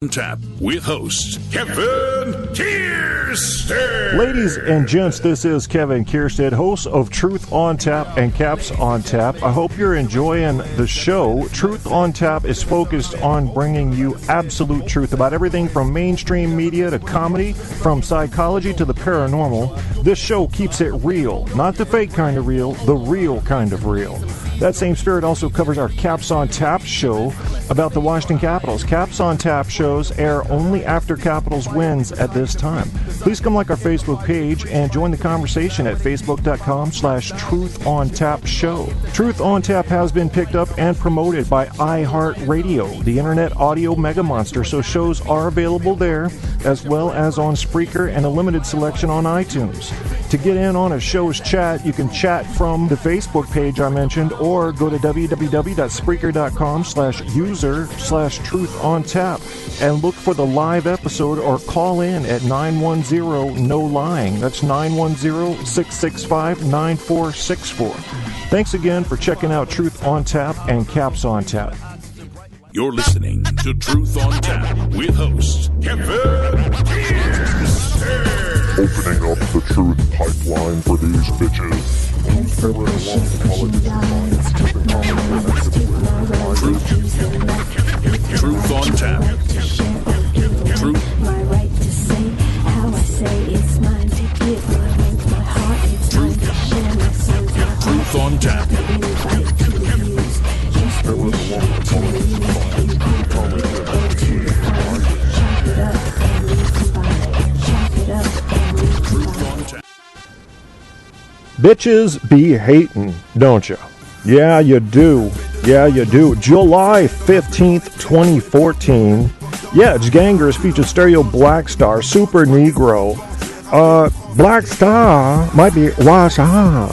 Tap with host Kevin Kierstead. Ladies and gents, this is Kevin Kierstead, host of Truth on Tap and Caps on Tap. I hope you're enjoying the show. Truth on Tap is focused on bringing you absolute truth about everything from mainstream media to comedy, from psychology to the paranormal. This show keeps it real, not the fake kind of real, the real kind of real. That same spirit also covers our Caps on Tap show about the Washington Capitals. Caps on Tap shows air only after Capitals wins at this time. Please come like our Facebook page and join the conversation at facebook.com/Truth on Tap show. Truth on Tap has been picked up and promoted by iHeartRadio, the internet audio mega monster, so shows are available there as well as on Spreaker and a limited selection on iTunes. To get in on a show's chat, you can chat from the Facebook page I mentioned or go to www.spreaker.com/user/truth-on-tap and look for the live episode or call in at 910-NO-LYING. That's 910-665-9464. Thanks again for checking out Truth on Tap and Caps on Tap. You're listening to Truth on Tap with host Kevin Kierstead. Opening up the truth pipeline for these bitches. Truth on Tap. Truth. Truth on Tap. Bitches be hatin', don't you? Yeah, you do. Yeah, you do. July 15th, 2014. Yeah, it's Gangers featured Stereo Black Star, Super Negro. Black Star might be Washa.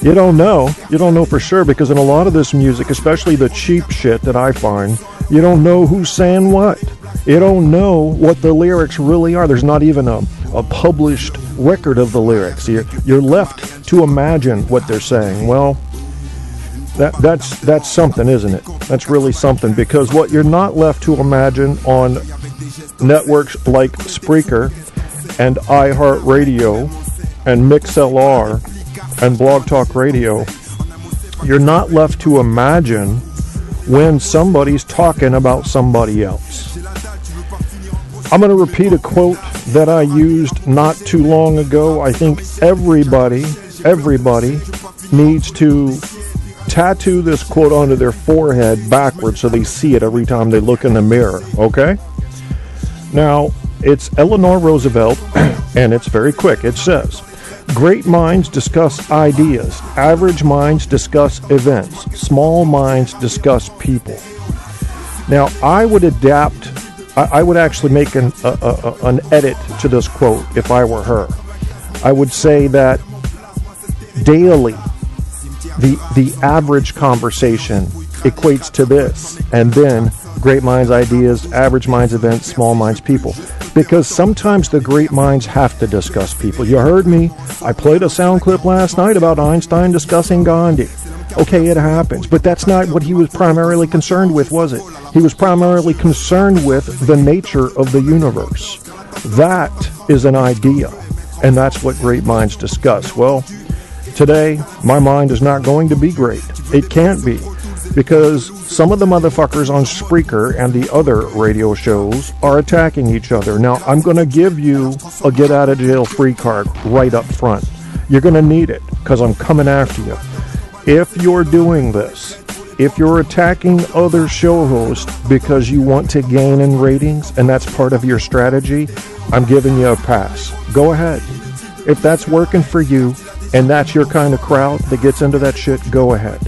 You don't know. You don't know for sure because in a lot of this music, especially the cheap shit that I find, you don't know who's saying what. You don't know what the lyrics really are. There's not even a published record of the lyrics. You're left to imagine what they're saying. Well, that's something, isn't it? That's really something, because what you're not left to imagine on networks like Spreaker and iHeartRadio and MixLR and Blog Talk Radio, you're not left to imagine when somebody's talking about somebody else. I'm going to repeat a quote that I used not too long ago. I think everybody needs to tattoo this quote onto their forehead backwards so they see it every time they look in the mirror, okay? Now, it's Eleanor Roosevelt, and it's very quick. It says, "Great minds discuss ideas. Average minds discuss events. Small minds discuss people." Now, I would actually make an edit to this quote if I were her. I would say that daily, the average conversation equates to this, and then great minds ideas, average minds events, small minds people. Because sometimes the great minds have to discuss people. You heard me. I played a sound clip last night about Einstein discussing Gandhi. Okay, it happens, but that's not what he was primarily concerned with, was it? He was primarily concerned with the nature of the universe. That is an idea, and that's what great minds discuss. Well, today, my mind is not going to be great. It can't be, because some of the motherfuckers on Spreaker and the other radio shows are attacking each other. Now, I'm going to give you a get-out-of-jail-free card right up front. You're going to need it, because I'm coming after you. If you're doing this, if you're attacking other show hosts because you want to gain in ratings and that's part of your strategy, I'm giving you a pass. Go ahead. If that's working for you and that's your kind of crowd that gets into that shit, go ahead.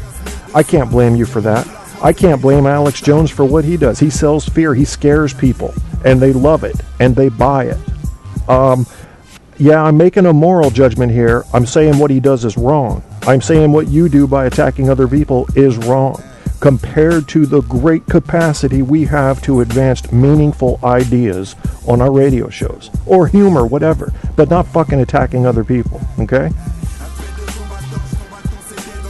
I can't blame you for that. I can't blame Alex Jones for what he does. He sells fear. He scares people, and they love it, and they buy it. Yeah, I'm making a moral judgment here. I'm saying what he does is wrong. I'm saying what you do by attacking other people is wrong compared to the great capacity we have to advance meaningful ideas on our radio shows. Or humor, whatever. But not fucking attacking other people, okay?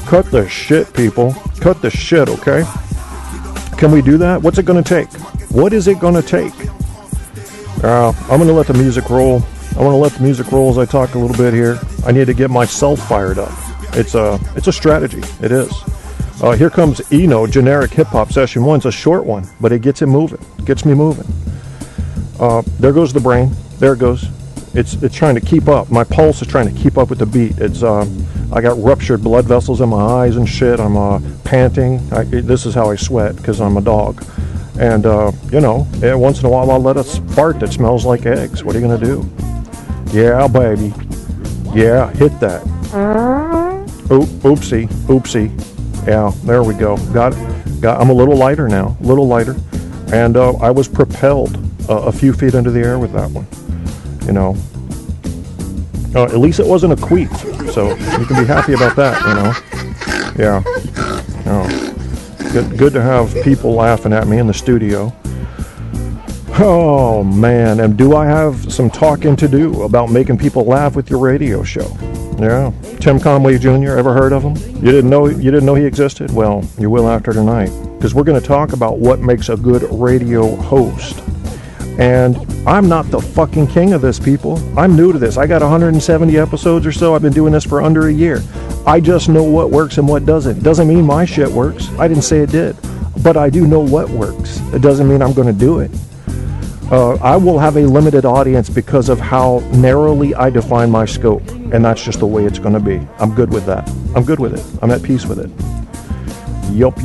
Cut the shit, people. Cut the shit, okay? Can we do that? What's it going to take? What is it going to take? I'm going to let the music roll. I want to let the music roll as I talk a little bit here. I need to get myself fired up. It's a strategy. It is. Here comes Eno, generic hip-hop session 1. It's a short one, but it gets it moving. Gets me moving. There goes the brain. There it goes. It's trying to keep up. My pulse is trying to keep up with the beat. I got ruptured blood vessels in my eyes and shit. I'm panting. This is how I sweat, because I'm a dog. And, once in a while I'll let a fart that smells like eggs. What are you going to do? Yeah, baby. Yeah, hit that. Oopsie. Yeah, there we go. Got it. I'm a little lighter now. A little lighter. And I was propelled a few feet into the air with that one. At least it wasn't a queef. So you can be happy about that, Yeah. Good to have people laughing at me in the studio. Oh, man. And do I have some talking to do about making people laugh with your radio show? Yeah. Tim Conway Jr., ever heard of him? You didn't know he existed? Well, you will after tonight. Because we're going to talk about what makes a good radio host. And I'm not the fucking king of this, people. I'm new to this. I got 170 episodes or so. I've been doing this for under a year. I just know what works and what doesn't. Doesn't mean my shit works. I didn't say it did. But I do know what works. It doesn't mean I'm going to do it. I will have a limited audience because of how narrowly I define my scope. And that's just the way it's going to be. I'm good with that. I'm good with it. I'm at peace with it. Yup.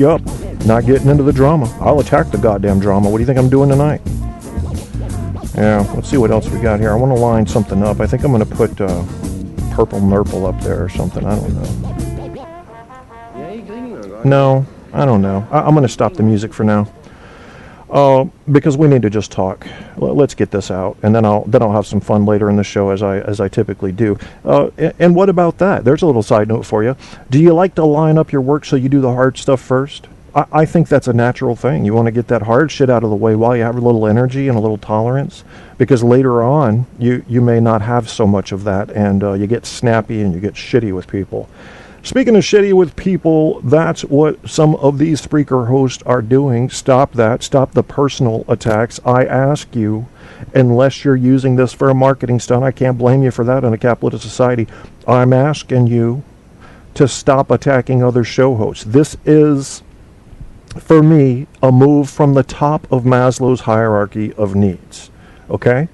Not getting into the drama. I'll attack the goddamn drama. What do you think I'm doing tonight? Yeah, let's see what else we got here. I want to line something up. I think I'm going to put Purple Nurple up there or something. I don't know. No, I don't know. I'm going to stop the music for now. Because we need to just talk. Let's get this out, and then I'll have some fun later in the show as I typically do. And what about that? There's a little side note for you. Do you like to line up your work so you do the hard stuff first? I think that's a natural thing. You want to get that hard shit out of the way while you have a little energy and a little tolerance, because later on you may not have so much of that, and you get snappy and you get shitty with people. Speaking of shitty with people, that's what some of these Spreaker hosts are doing. Stop that. Stop the personal attacks. I ask you, unless you're using this for a marketing stunt, I can't blame you for that in a capitalist society. I'm asking you to stop attacking other show hosts. This is, for me, a move from the top of Maslow's hierarchy of needs. Okay?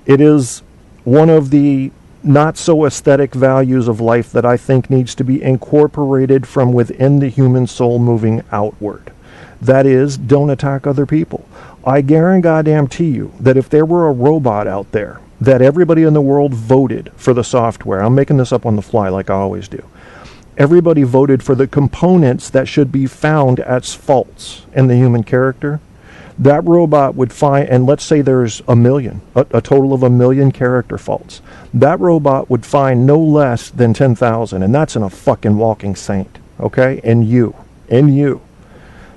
It is one of the not so aesthetic values of life that I think needs to be incorporated from within the human soul moving outward. That is, don't attack other people. I guarantee you that if there were a robot out there that everybody in the world voted for the software, I'm making this up on the fly like I always do, everybody voted for the components that should be found as faults in the human character, that robot would find, and let's say there's a total of 1 million character faults. That robot would find no less than 10,000, and that's in a fucking walking saint, okay? And you.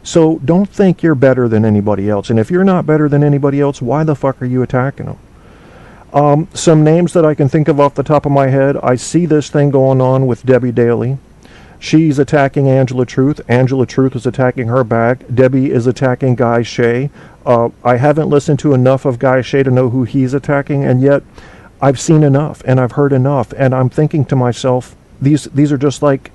So don't think you're better than anybody else, and if you're not better than anybody else, why the fuck are you attacking them? Some names that I can think of off the top of my head, I see this thing going on with Debbie Daly. She's attacking Angela Truth. Angela Truth is attacking her back. Debbie is attacking Guy Shea. I haven't listened to enough of Guy Shea to know who he's attacking, and yet I've seen enough, and I've heard enough, and I'm thinking to myself, these are just like,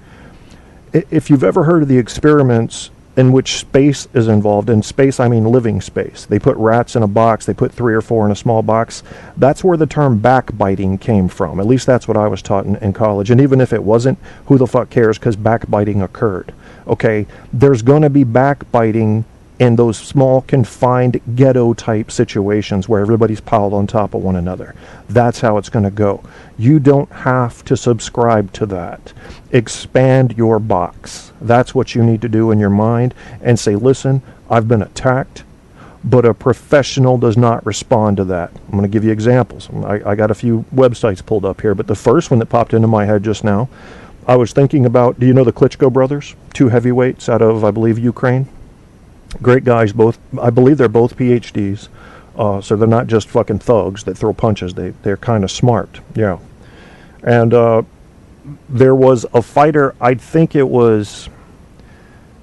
if you've ever heard of the experiments in which space is involved. In space, I mean living space. They put rats in a box. They put 3 or 4 in a small box. That's where the term backbiting came from. At least that's what I was taught in college. And even if it wasn't, who the fuck cares, because backbiting occurred. Okay, there's going to be backbiting in those small, confined, ghetto-type situations where everybody's piled on top of one another. That's how it's going to go. You don't have to subscribe to that. Expand your box. That's what you need to do in your mind and say, listen, I've been attacked, but a professional does not respond to that. I'm going to give you examples. I got a few websites pulled up here, but the first one that popped into my head just now, I was thinking about, do you know the Klitschko brothers? 2 heavyweights out of, I believe, Ukraine. Great guys, both. I believe they're both PhDs, so they're not just fucking thugs that throw punches. They're kind of smart, yeah. And there was a fighter, I think it was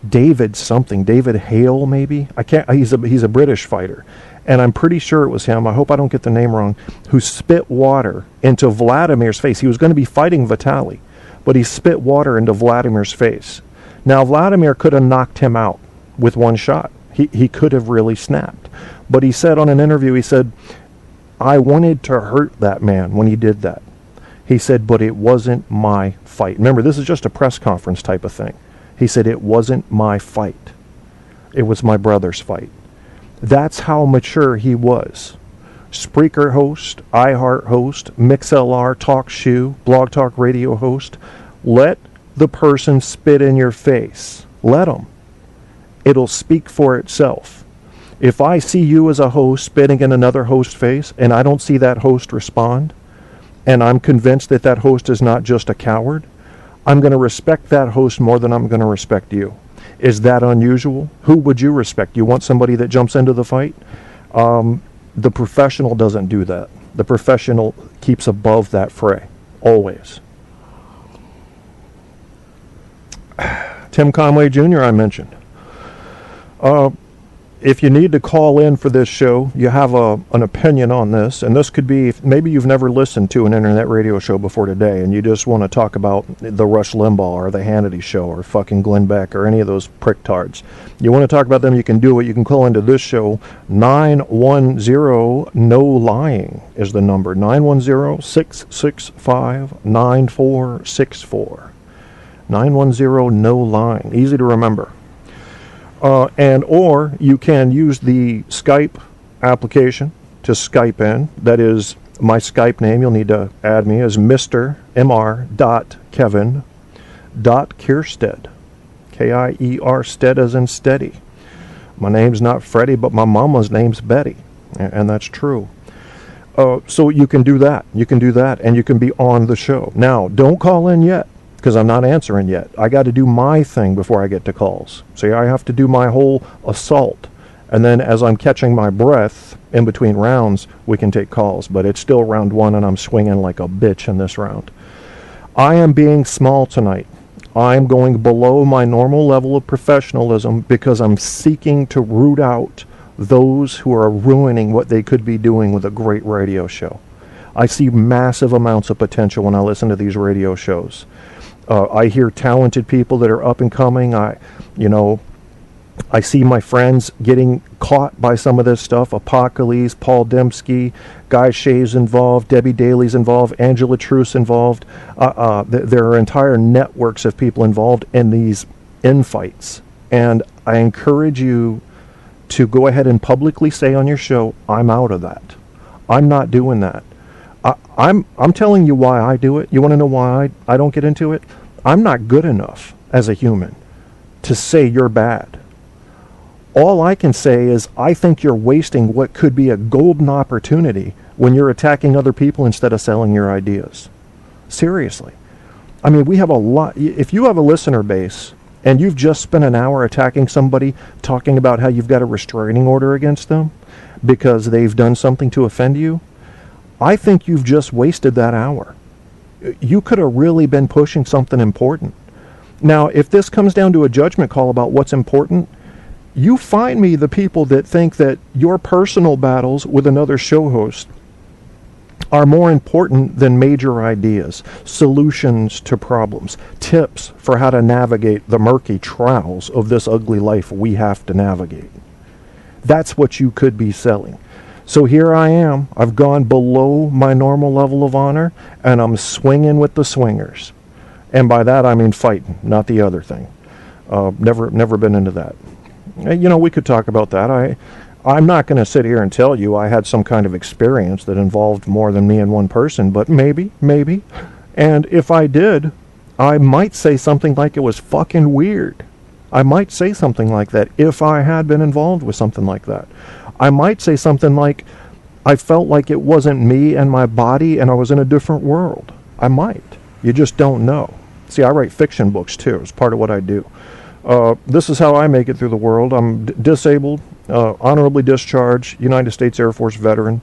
David something, David Hale maybe. I can't. He's a British fighter, and I'm pretty sure it was him. I hope I don't get the name wrong. Who spit water into Vladimir's face? He was going to be fighting Vitaly, but he spit water into Vladimir's face. Now Vladimir could have knocked him out with one shot. He could have really snapped. But he said on an interview, he said, I wanted to hurt that man when he did that. He said, but it wasn't my fight. Remember, this is just a press conference type of thing. He said, it wasn't my fight. It was my brother's fight. That's how mature he was. Spreaker host, iHeart host, MixLR, TalkShoe, Blog Talk Radio host. Let the person spit in your face. Let them. It'll speak for itself. If I see you as a host spitting in another host's face and I don't see that host respond, and I'm convinced that that host is not just a coward, I'm going to respect that host more than I'm going to respect you. Is that unusual? Who would you respect? You want somebody that jumps into the fight? The professional doesn't do that. The professional keeps above that fray, always. Tim Conway Jr. I mentioned. If you need to call in for this show, you have an opinion on this, and this could be, maybe you've never listened to an internet radio show before today, and you just want to talk about the Rush Limbaugh or the Hannity Show or fucking Glenn Beck or any of those pricktards. You want to talk about them, you can do it. You can call into this show. 910-NO-LYING is the number. 910-665-9464. 910-NO-LYING. Easy to remember. Or you can use the Skype application to Skype in. That is my Skype name. You'll need to add me as mr.kevin.kierstead. K-I-E-R, stead as in steady. My name's not Freddie, but my mama's name's Betty. And that's true. So you can do that. You can do that, and you can be on the show. Now, don't call in yet, because I'm not answering yet. I got to do my thing before I get to calls. See, I have to do my whole assault. And then as I'm catching my breath in between rounds, we can take calls. But it's still round one, and I'm swinging like a bitch in this round. I am being small tonight. I'm going below my normal level of professionalism because I'm seeking to root out those who are ruining what they could be doing with a great radio show. I see massive amounts of potential when I listen to these radio shows. I hear talented people that are up and coming. I see my friends getting caught by some of this stuff. Apocalypse, Paul Dembski, Guy Shave's involved, Debbie Daly's involved, Angela Truce involved. There are entire networks of people involved in these infights. And I encourage you to go ahead and publicly say on your show, I'm out of that. I'm not doing that. I'm telling you why I do it. You want to know why I don't get into it? I'm not good enough as a human to say you're bad. All I can say is I think you're wasting what could be a golden opportunity when you're attacking other people instead of selling your ideas. Seriously. I mean, we have a lot. If you have a listener base and you've just spent an hour attacking somebody, talking about how you've got a restraining order against them because they've done something to offend you, I think you've just wasted that hour. You could have really been pushing something important. Now, if this comes down to a judgment call about what's important, you find me the people that think that your personal battles with another show host are more important than major ideas, solutions to problems, tips for how to navigate the murky trials of this ugly life we have to navigate. That's what you could be selling. So here I am. I've gone below my normal level of honor, and I'm swinging with the swingers. And by that I mean fighting, not the other thing. Never been into that. We could talk about that. I'm not going to sit here and tell you I had some kind of experience that involved more than me and one person, but maybe. And if I did, I might say something like it was fucking weird. I might say something like that if I had been involved with something like that. I might say something like, I felt like it wasn't me and my body and I was in a different world. I might. You just don't know. See, I write fiction books too. It's part of what I do. This is how I make it through the world. I'm disabled, honorably discharged, United States Air Force veteran,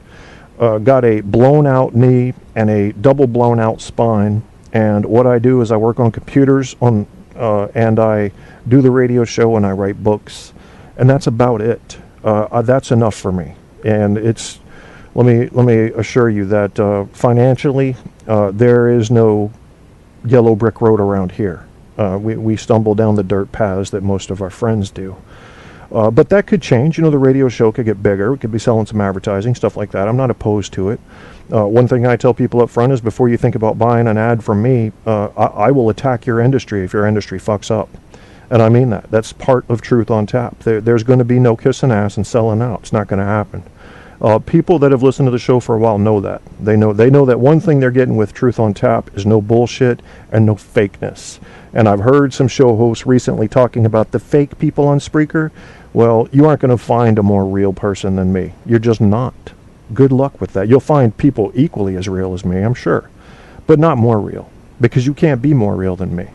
got a blown out knee and a double blown out spine. And what I do is I work on computers on and I do the radio show and I write books, and that's about it. That's enough for me. And it's, let me assure you that financially, there is no yellow brick road around here. We stumble down the dirt paths that most of our friends do. But that could change. The radio show could get bigger. We could be selling some advertising, stuff like that. I'm not opposed to it. One thing I tell people up front is before you think about buying an ad from me, I will attack your industry if your industry fucks up. And I mean that. That's part of Truth on Tap. There's going to be no kissing ass and selling out. It's not going to happen. People that have listened to the show for a while know that. They know that one thing they're getting with Truth on Tap is no bullshit and no fakeness. And I've heard some show hosts recently talking about the fake people on Spreaker. Well, you aren't going to find a more real person than me. You're just not. Good luck with that. You'll find people equally as real as me, I'm sure. But not more real. Because you can't be more real than me.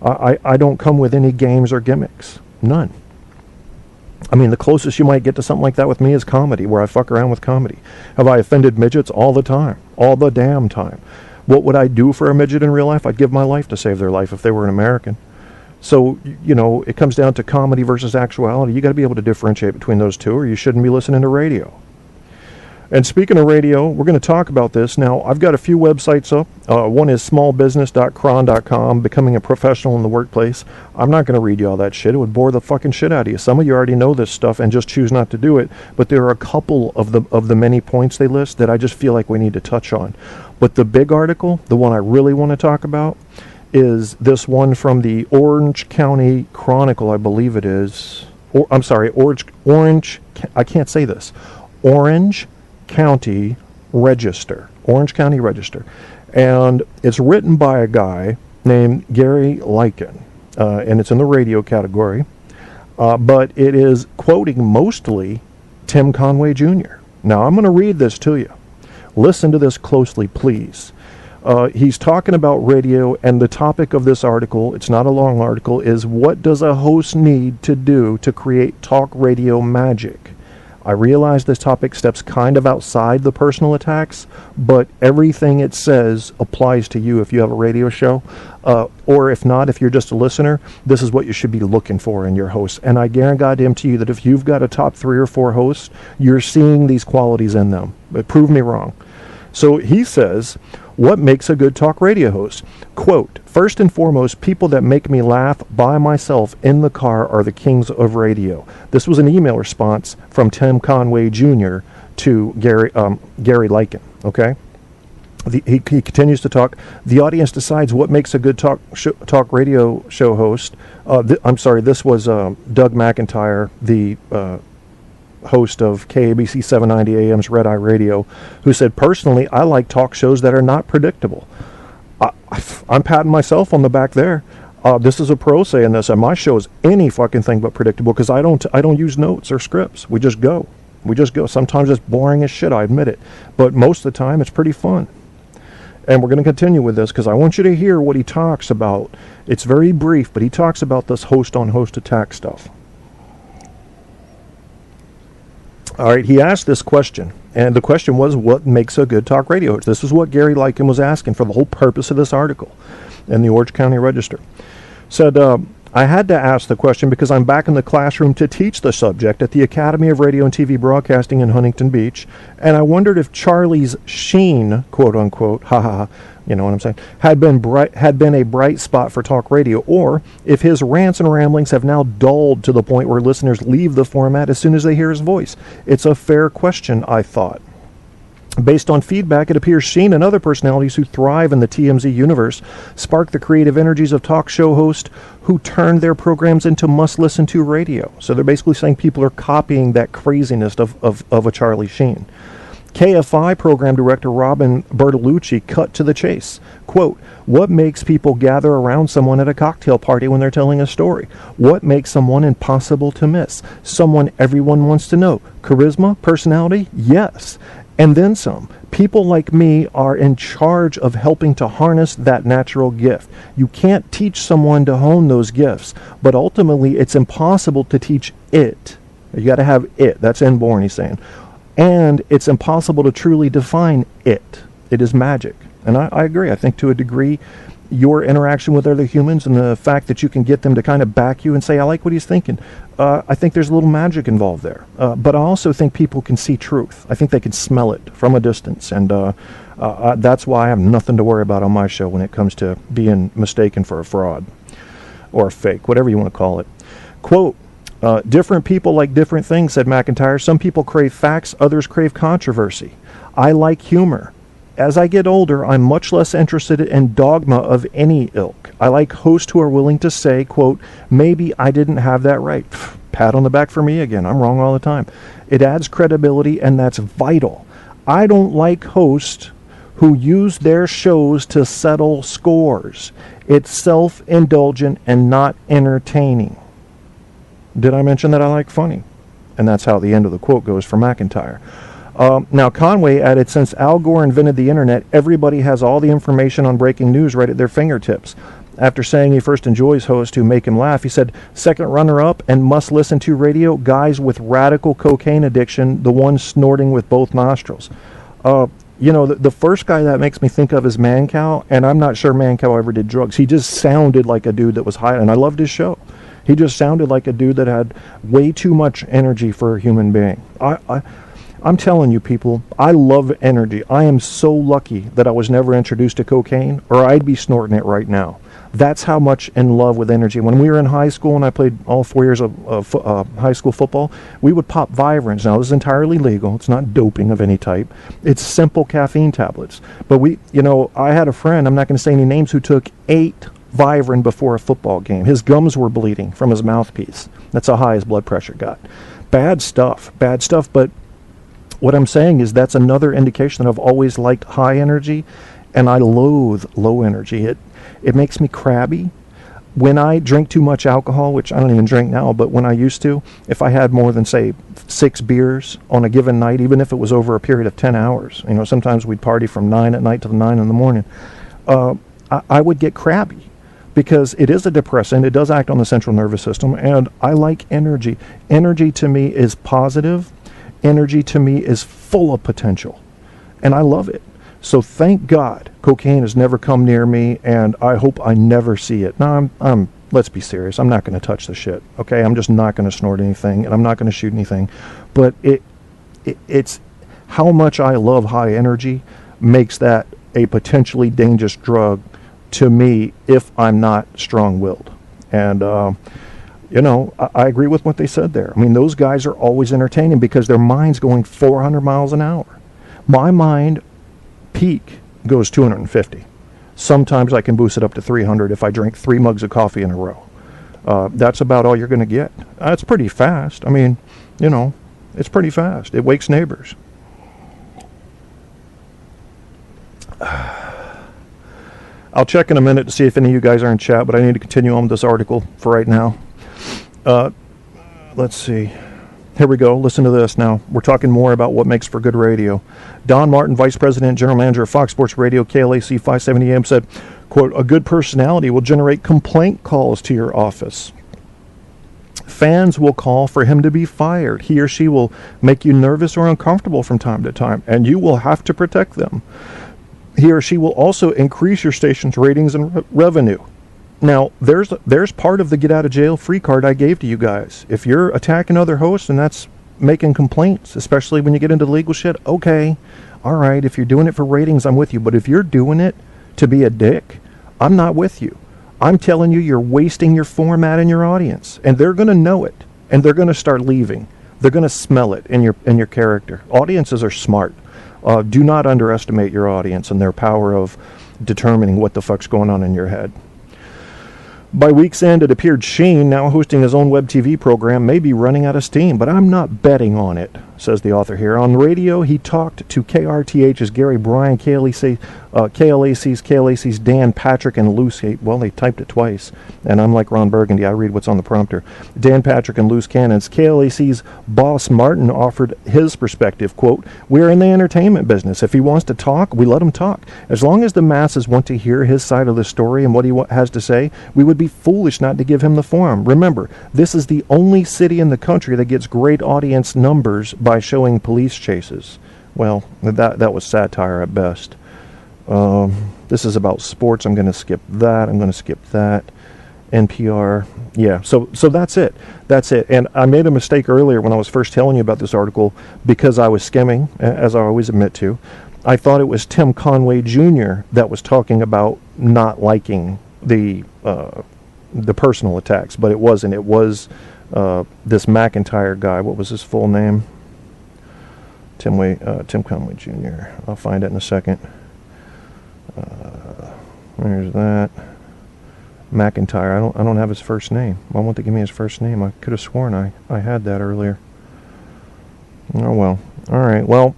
I don't come with any games or gimmicks. None. I mean, the closest you might get to something like that with me is comedy, where I fuck around with comedy. Have I offended midgets? All the time. All the damn time. What would I do for a midget in real life? I'd give my life to save their life if they were an American. So, it comes down to comedy versus actuality. You got to be able to differentiate between those two, or you shouldn't be listening to radio. And speaking of radio, we're going to talk about this. Now, I've got a few websites up. One is smallbusiness.cron.com, becoming a professional in the workplace. I'm not going to read you all that shit. It would bore the fucking shit out of you. Some of you already know this stuff and just choose not to do it. But there are a couple of the many points they list that I just feel like we need to touch on. But the big article, the one I really want to talk about, is this one from the Orange County Chronicle, I believe it is. Orange, I can't say this. Orange County Register. Orange County Register. And it's written by a guy named Gary Lycan. And it's in the radio category. But it is quoting mostly Tim Conway Jr. Now, I'm going to read this to you. Listen to this closely, please. He's talking about radio, and the topic of this article, it's not a long article, is what does a host need to do to create talk radio magic? I realize this topic steps kind of outside the personal attacks, but everything it says applies to you if you have a radio show. Or if not, if you're just a listener, this is what you should be looking for in your host. And I guarantee you that if you've got a top 3 or 4 hosts, you're seeing these qualities in them. But prove me wrong. So he says, what makes a good talk radio host? Quote, first and foremost, people that make me laugh by myself in the car are the kings of radio. This was an email response from Tim Conway Jr. to Gary Lycan, okay? He continues to talk. The audience decides what makes a good talk radio show host. This was Doug McIntyre, the host of KABC 790 AM's Red Eye Radio, who said, personally, I like talk shows that are not predictable. I'm patting myself on the back there. This is a pro saying this, and my show is any fucking thing but predictable because I don't use notes or scripts. We just go. Sometimes it's boring as shit, I admit it. But most of the time, it's pretty fun. And we're going to continue with this because I want you to hear what he talks about. It's very brief, but he talks about this host-on-host attack stuff. All right, he asked this question, and the question was, what makes a good talk radio host? This is what Gary Lycan was asking for the whole purpose of this article in the Orange County Register. Said, I had to ask the question because I'm back in the classroom to teach the subject at the Academy of Radio and TV Broadcasting in Huntington Beach, and I wondered if Charlie's sheen, quote unquote, you know what I'm saying, had been a bright spot for talk radio, or if his rants and ramblings have now dulled to the point where listeners leave the format as soon as they hear his voice. It's a fair question, I thought. Based on feedback, it appears Sheen and other personalities who thrive in the TMZ universe spark the creative energies of talk show hosts who turn their programs into must-listen-to radio. So they're basically saying people are copying that craziness of a Charlie Sheen. KFI program director Robin Bertolucci cut to the chase. Quote, what makes people gather around someone at a cocktail party when they're telling a story? What makes someone impossible to miss? Someone everyone wants to know. Charisma? Personality? Yes. And then some. People like me are in charge of helping to harness that natural gift. You can't teach someone to hone those gifts, but ultimately it's impossible to teach it. You got to have it. That's inborn, he's saying. And it's impossible to truly define it. It is magic. And I agree. I think to a degree, your interaction with other humans and the fact that you can get them to kind of back you and say, I like what he's thinking. I think there's a little magic involved there. But I also think people can see truth. I think they can smell it from a distance. And that's why I have nothing to worry about on my show when it comes to being mistaken for a fraud or a fake, whatever you want to call it. Quote, different people like different things, said McIntyre. Some people crave facts, others crave controversy. I like humor. As I get older, I'm much less interested in dogma of any ilk. I like hosts who are willing to say, quote, maybe I didn't have that right. Pat on the back for me again. I'm wrong all the time. It adds credibility, and that's vital. I don't like hosts who use their shows to settle scores. It's self-indulgent and not entertaining. Did I mention that I like funny? And that's how the end of the quote goes for McIntyre. Now, Conway added, since Al Gore invented the internet, everybody has all the information on breaking news right at their fingertips. After saying he first enjoys hosts who make him laugh, he said, second runner-up and must listen to radio, guys with radical cocaine addiction, the ones snorting with both nostrils. You know, the first guy that makes me think of is Mancow, and I'm not sure Mancow ever did drugs. He just sounded like a dude that was high, and I loved his show. He just sounded like a dude that had way too much energy for a human being. I'm telling you, people, I love energy. I am so lucky that I was never introduced to cocaine, or I'd be snorting it right now. That's how much in love with energy. When we were in high school and I played all 4 years of high school football, we would pop Vibrance. Now, this is entirely legal. It's not doping of any type. It's simple caffeine tablets. But I had a friend, I'm not going to say any names, who took 8 Vibrance before a football game. His gums were bleeding from his mouthpiece. That's how high his blood pressure got. Bad stuff, but what I'm saying is that's another indication that I've always liked high energy, and I loathe low energy. It makes me crabby. When I drink too much alcohol, which I don't even drink now, but when I used to, if I had more than, say, 6 beers on a given night, even if it was over a period of 10 hours, sometimes we'd party from 9 at night to 9 in the morning, I would get crabby. Because it is a depressant, it does act on the central nervous system, and I like energy. Energy to me is positive. Energy to me is full of potential, and I love it. So thank God cocaine has never come near me, and I hope I never see it. Now, let's be serious. I'm not going to touch the shit, okay? I'm just not going to snort anything, and I'm not going to shoot anything. But it's how much I love high energy makes that a potentially dangerous drug to me if I'm not strong-willed. And, I agree with what they said there. I mean, those guys are always entertaining because their mind's going 400 miles an hour. My mind peak goes 250. Sometimes I can boost it up to 300 if I drink 3 mugs of coffee in a row. That's about all you're going to get. It's pretty fast. I mean, it's pretty fast. It wakes neighbors. I'll check in a minute to see if any of you guys are in chat, but I need to continue on with this article for right now. Let's see. Here we go. Listen to this now. We're talking more about what makes for good radio. Don Martin, Vice President and General Manager of Fox Sports Radio, KLAC 570 AM, said, quote, a good personality will generate complaint calls to your office. Fans will call for him to be fired. He or she will make you nervous or uncomfortable from time to time, and you will have to protect them. He or she will also increase your station's ratings and revenue. Now, there's part of the get-out-of-jail-free card I gave to you guys. If you're attacking other hosts and that's making complaints, especially when you get into legal shit, okay, all right, if you're doing it for ratings, I'm with you. But if you're doing it to be a dick, I'm not with you. I'm telling you, you're wasting your format and your audience. And they're going to know it, and they're going to start leaving. They're going to smell it in your character. Audiences are smart. Do not underestimate your audience and their power of determining what the fuck's going on in your head. By week's end, it appeared Sheen, now hosting his own web TV program, may be running out of steam, but I'm not betting on it, says the author here. On radio, he talked to KRTH's Gary Bryan, KLAC's Dan Patrick, and Luce. Well, they typed it twice, and I'm like Ron Burgundy. I read what's on the prompter. Dan Patrick and Luce Cannons. KLAC's Boss Martin offered his perspective, quote, we're in the entertainment business. If he wants to talk, we let him talk. As long as the masses want to hear his side of the story and what he has to say, we would be foolish not to give him the forum. Remember, this is the only city in the country that gets great audience numbers by showing police chases. Well, that was satire at best. This is about sports. I'm going to skip that. I'm going to skip that. NPR. Yeah, so that's it. That's it. And I made a mistake earlier when I was first telling you about this article because I was skimming, as I always admit to. I thought it was Tim Conway Jr. that was talking about not liking the personal attacks, but it wasn't. It was this McIntyre guy. What was his full name? Tim Conway Jr. I'll find it in a second. There's that. McIntyre. I don't have his first name. Why won't they give me his first name? I could have sworn I had that earlier. Oh well. All right. Well,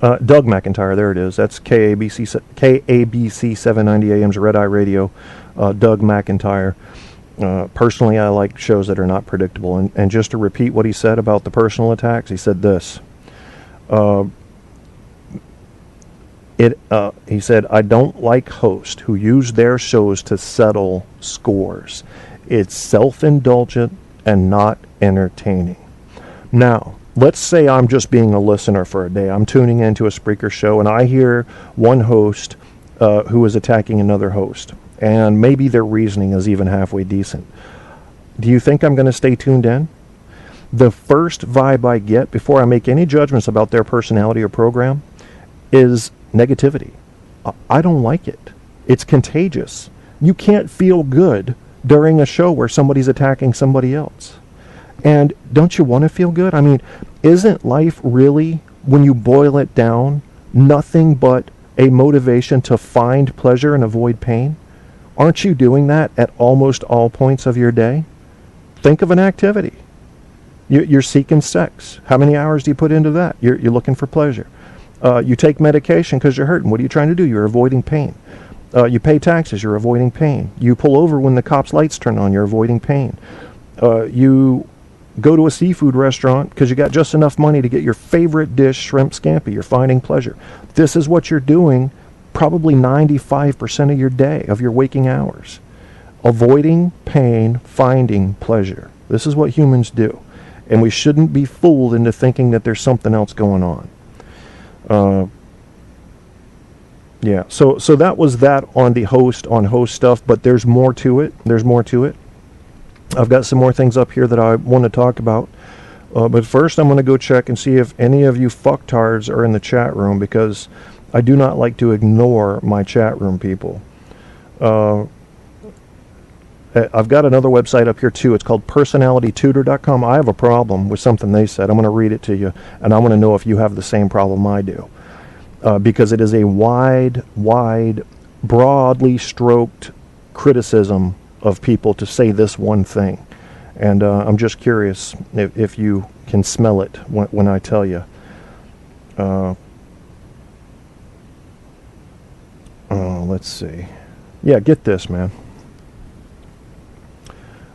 Doug McIntyre. There it is. That's KABC 790 AM's Red Eye Radio. Doug McIntyre. Personally, I like shows that are not predictable. And just to repeat what he said about the personal attacks, he said this. He said, I don't like hosts who use their shows to settle scores. It's self-indulgent and not entertaining. Now, let's say I'm just being a listener for a day. I'm tuning into a Spreaker show, and I hear one host who is attacking another host, and maybe their reasoning is even halfway decent. Do you think I'm going to stay tuned in? The first vibe I get before I make any judgments about their personality or program is negativity. I don't like it. It's contagious. You can't feel good during a show where somebody's attacking somebody else. And don't you want to feel good? I mean, isn't life really, when you boil it down, nothing but a motivation to find pleasure and avoid pain? Aren't you doing that at almost all points of your day? Think of an activity. You're seeking sex. How many hours do you put into that? You're looking for pleasure. You take medication because you're hurting. What are you trying to do? You're avoiding pain. You pay taxes. You're avoiding pain. You pull over when the cops' lights turn on. You're avoiding pain. You go to a seafood restaurant because you got just enough money to get your favorite dish, shrimp scampi. You're finding pleasure. This is what you're doing probably 95% of your day, of your waking hours. Avoiding pain, finding pleasure. This is what humans do. And we shouldn't be fooled into thinking that there's something else going on. Yeah, so that was that on the host stuff, but there's more to it. I've got some more things up here that I want to talk about. But first I'm going to go check and see if any of you fucktards are in the chat room, because I do not like to ignore my chat room people. I've got another website up here too. It's called personalitytutor.com. I have a problem with something they said. I'm going to read it to you, and I want to know if you have the same problem I do. Because it is a wide, broadly stroked criticism of people to say this one thing. And I'm just curious if you can smell it when I tell you. Let's see. Yeah, get this, man.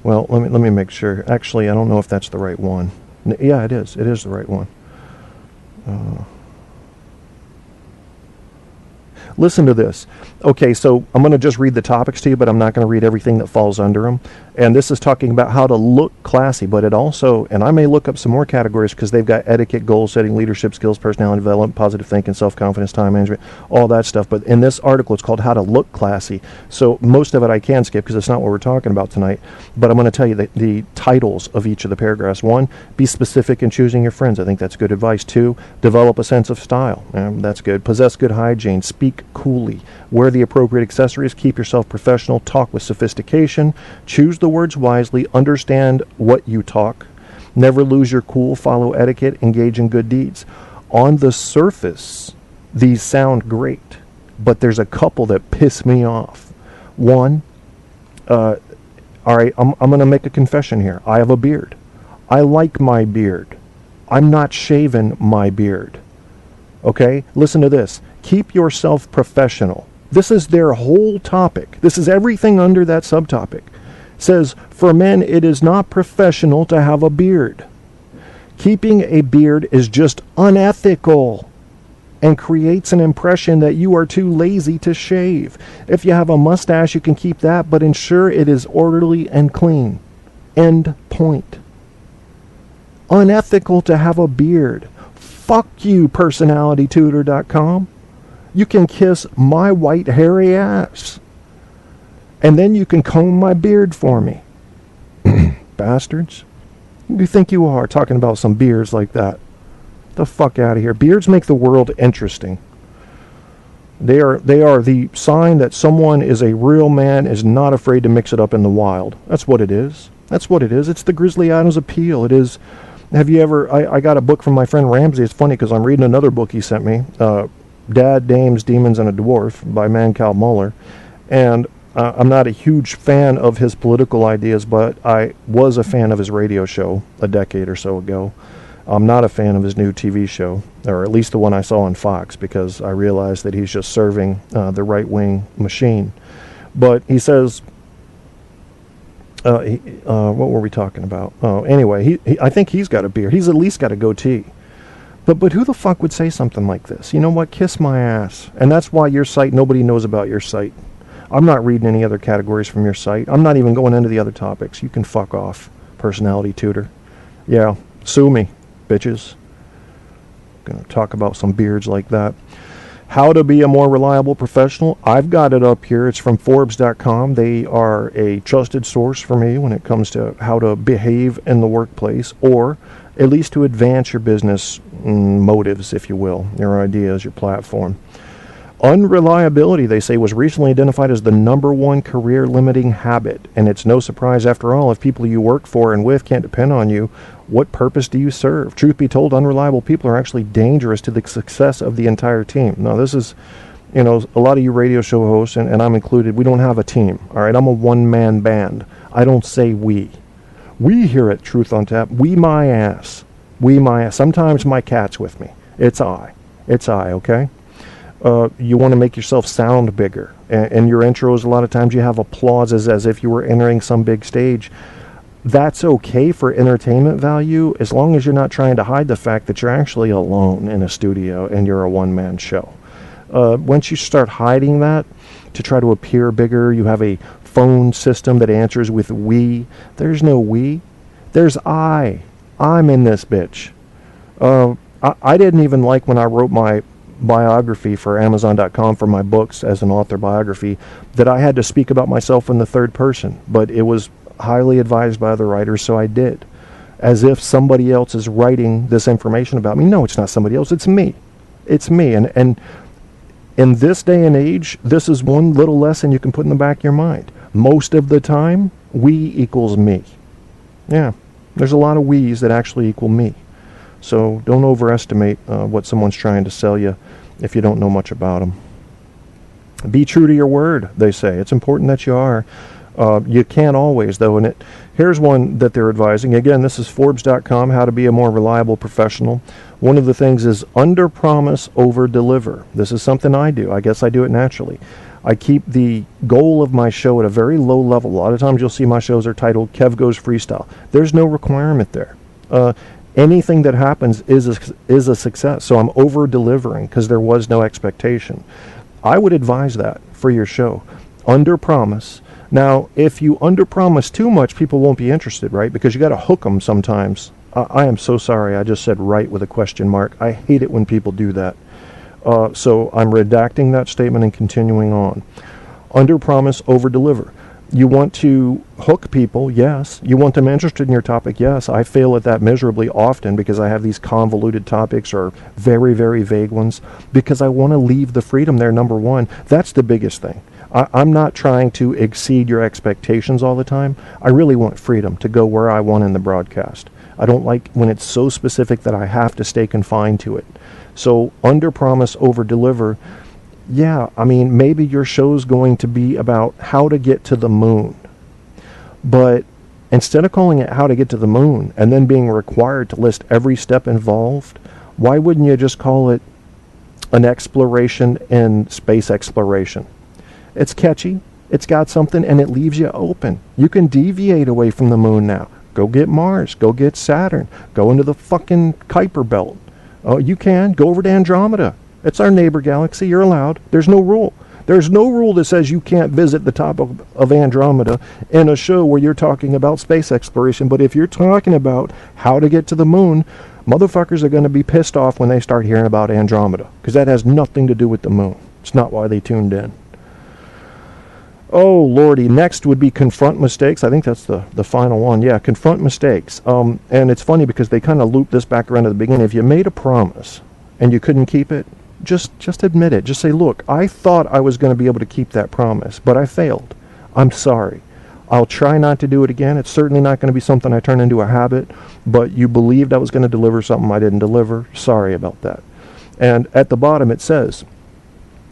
Well, let me make sure. Actually, I don't know if that's the right one. Yeah, it is. It is the right one. Listen to this. Okay, so I'm going to just read the topics to you, but I'm not going to read everything that falls under them. And this is talking about how to look classy, but it also, and I may look up some more categories because they've got etiquette, goal setting, leadership skills, personality development, positive thinking, self-confidence, time management, all that stuff. But in this article, it's called How to Look Classy. So most of it I can skip because it's not what we're talking about tonight. But I'm going to tell you the titles of each of the paragraphs. 1, be specific in choosing your friends. I think that's good advice. 2, develop a sense of style. That's good. Possess good hygiene. Speak coolly. Wear the appropriate accessories. Keep yourself professional. Talk with sophistication. Choose the words wisely. Understand what you talk. Never lose your cool. Follow etiquette. Engage in good deeds. On the surface, these sound great, but there's a couple that piss me off. 1, all right, I'm going to make a confession here. I have a beard. I like my beard. I'm not shaving my beard. Okay? Listen to this. Keep yourself professional. This is their whole topic. This is everything under that subtopic. It says, for men, it is not professional to have a beard. Keeping a beard is just unethical and creates an impression that you are too lazy to shave. If you have a mustache, you can keep that, but ensure it is orderly and clean. End point. Unethical to have a beard. Fuck you, personalitytutor.com. You can kiss my white hairy ass. And then you can comb my beard for me. Bastards. Who do you think you are talking about some beards like that? The fuck out of here. Beards make the world interesting. They are the sign that someone is a real man, is not afraid to mix it up in the wild. That's what it is. That's what it is. It's the Grizzly Adams appeal. It is. Have you ever... I got a book from my friend Ramsey. It's funny because I'm reading another book he sent me. Dad, Dames, Demons, and a Dwarf by Mancal Muller. And I'm not a huge fan of his political ideas, but I was a fan of his radio show a decade or so ago. I'm not a fan of his new TV show, or at least the one I saw on Fox, because I realized that he's just serving the right-wing machine. But he says... what were we talking about? Oh, anyway, I think he's got a beard. He's at least got a goatee. But who the fuck would say something like this? You know what? Kiss my ass. And that's why your site, nobody knows about your site. I'm not reading any other categories from your site. I'm not even going into the other topics. You can fuck off, personality tutor. Yeah, sue me, bitches. Gonna talk about some beards like that. How to be a more reliable professional. I've got it up here. It's from Forbes.com. They are a trusted source for me when it comes to how to behave in the workplace, or at least to advance your business motives, if you will, your ideas, your platform. Unreliability, they say, was recently identified as the #1 career-limiting habit. And it's no surprise, after all, if people you work for and with can't depend on you, what purpose do you serve? Truth be told, unreliable people are actually dangerous to the success of the entire team. Now, this is, a lot of you radio show hosts, and I'm included, we don't have a team, all right? I'm a one-man band. I don't say we. We here at Truth on Tap, we my ass. We my ass. Sometimes my cat's with me. It's I. It's I, okay? You want to make yourself sound bigger. And your intros, a lot of times you have applauses as if you were entering some big stage. That's okay for entertainment value, as long as you're not trying to hide the fact that you're actually alone in a studio and you're a one-man show. Once you start hiding that to try to appear bigger, you have a phone system that answers with we. There's no we. There's I. I'm in this bitch. I didn't even like when I wrote my biography for Amazon.com for my books as an author biography that I had to speak about myself in the third person, but it was highly advised by the writers, so I did. As if somebody else is writing this information about me. No, it's not somebody else, it's me. It's me. And in this day and age, this is one little lesson you can put in the back of your mind. Most of the time, we equals me. Yeah, there's a lot of we's that actually equal me. So don't overestimate what someone's trying to sell you if you don't know much about them. Be true to your word, they say. It's important that you are. You can't always, though. And here's one that they're advising. Again, this is Forbes.com, how to be a more reliable professional. One of the things is under-promise, over-deliver. This is something I do. I guess I do it naturally. I keep the goal of my show at a very low level. A lot of times you'll see my shows are titled Kev Goes Freestyle. There's no requirement there. Anything that happens is a success. So I'm over-delivering because there was no expectation. I would advise that for your show. Under-promise. Now, if you under-promise too much, people won't be interested, right? Because you got to hook them sometimes. I am so sorry. I just said right with a question mark. I hate it when people do that. So I'm redacting that statement and continuing on. Under-promise, over-deliver. You want to hook people, yes. You want them interested in your topic, yes. I fail at that miserably often because I have these convoluted topics or very, very vague ones because I want to leave the freedom there, number one. That's the biggest thing. I'm not trying to exceed your expectations all the time. I really want freedom to go where I want in the broadcast. I don't like when it's so specific that I have to stay confined to it. So under-promise, over-deliver. Yeah, I mean, maybe your show's going to be about how to get to the moon. But instead of calling it how to get to the moon and then being required to list every step involved, why wouldn't you just call it an exploration in space exploration? It's catchy, it's got something, and it leaves you open. You can deviate away from the moon now. Go get Mars, go get Saturn, go into the fucking Kuiper Belt. Oh, you can, go over to Andromeda. It's our neighbor galaxy. You're allowed. There's no rule. There's no rule that says you can't visit the top of Andromeda in a show where you're talking about space exploration. But if you're talking about how to get to the moon, Motherfuckers are going to be pissed off when they start hearing about Andromeda, because that has nothing to do with the moon. It's not why they tuned in. Oh, Lordy. Next would be confront mistakes. I think that's the final one. Yeah, confront mistakes. And it's funny because they kind of loop this back around to the beginning. If you made a promise and you couldn't keep it, just admit it. Just say, look, I thought I was going to be able to keep that promise, but I failed. I'm sorry. I'll try not to do it again. It's certainly not going to be something I turn into a habit, but you believed I was going to deliver something I didn't deliver. Sorry about that. And at the bottom it says,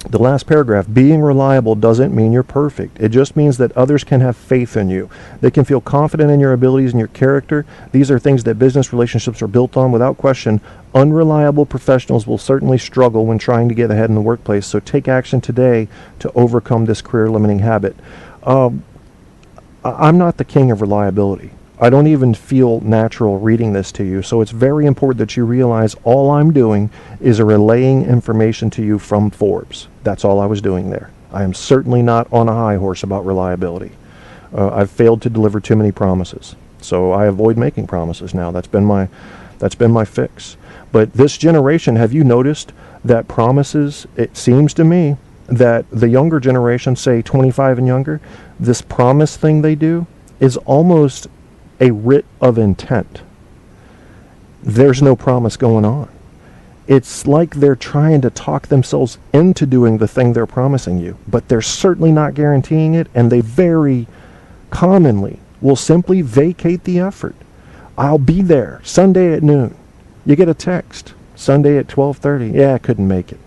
the last paragraph, being reliable doesn't mean you're perfect. It just means that others can have faith in you. They can feel confident in your abilities and your character. These are things that business relationships are built on. Without question, unreliable professionals will certainly struggle when trying to get ahead in the workplace. So take action today to overcome this career-limiting habit. I'm not the king of reliability. I don't even feel natural reading this to you, so it's very important that you realize all I'm doing is relaying information to you from Forbes. That's all I was doing there. I am certainly not on a high horse about reliability. I've failed to deliver too many promises, so I avoid making promises now. That's been my fix. But this generation, have you noticed that promises, it seems to me, that the younger generation, say 25 and younger, this promise thing they do is almost a writ of intent. There's no promise going on. It's like they're trying to talk themselves into doing the thing they're promising you, but they're certainly not guaranteeing it, and they very commonly will simply vacate the effort. I'll be there Sunday at noon. You get a text Sunday at 12:30. Yeah, I couldn't make it.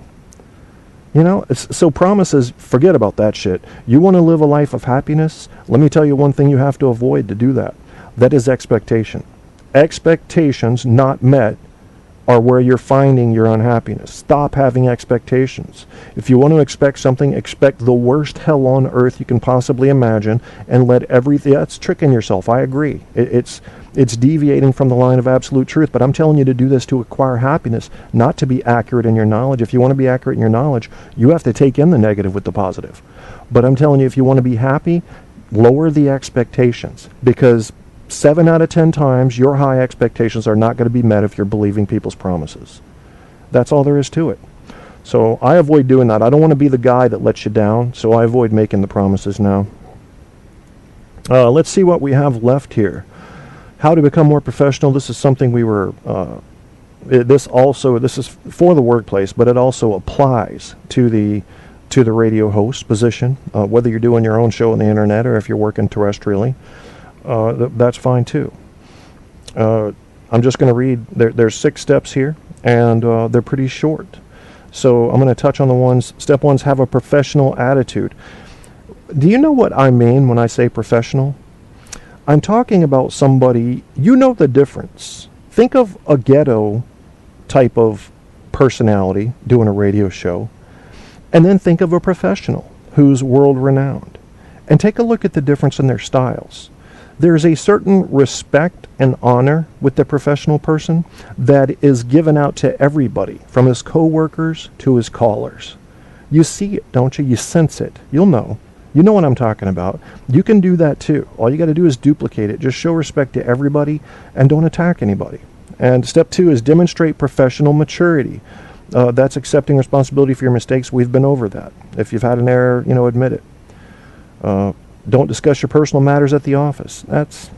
You know, so promises, forget about that shit. You want to live a life of happiness? Let me tell you one thing you have to avoid to do that. That is expectation. Expectations not met are where you're finding your unhappiness. Stop having expectations. If you want to expect something, expect the worst hell on earth you can possibly imagine, and let everything... That's tricking yourself. I agree. It's deviating from the line of absolute truth, but I'm telling you to do this to acquire happiness, not to be accurate in your knowledge. If you want to be accurate in your knowledge, you have to take in the negative with the positive. But I'm telling you, if you want to be happy, lower the expectations, because 7 out of 10 times, your high expectations are not going to be met if you're believing people's promises. That's all there is to it. So I avoid doing that. I don't want to be the guy that lets you down, so I avoid making the promises now. Let's see what we have left here. How to become more professional. This is something we were... this is for the workplace, but it also applies to the radio host position, whether you're doing your own show on the internet or if you're working terrestrially. That's fine too. I'm just going to read, there's 6 steps here, and they're pretty short. So I'm going to touch on the ones. Step 1 is have a professional attitude. Do you know what I mean when I say professional? I'm talking about somebody, you know the difference. Think of a ghetto type of personality doing a radio show, and then think of a professional who's world-renowned. And take a look at the difference in their styles. There's a certain respect and honor with the professional person that is given out to everybody, from his co-workers to his callers. You see it, don't you? You sense it. You'll know. You know what I'm talking about. You can do that too. All you got to do is duplicate it. Just show respect to everybody and don't attack anybody. And step 2 is demonstrate professional maturity. That's accepting responsibility for your mistakes. We've been over that. If you've had an error, admit it. Don't discuss your personal matters at the office. That's,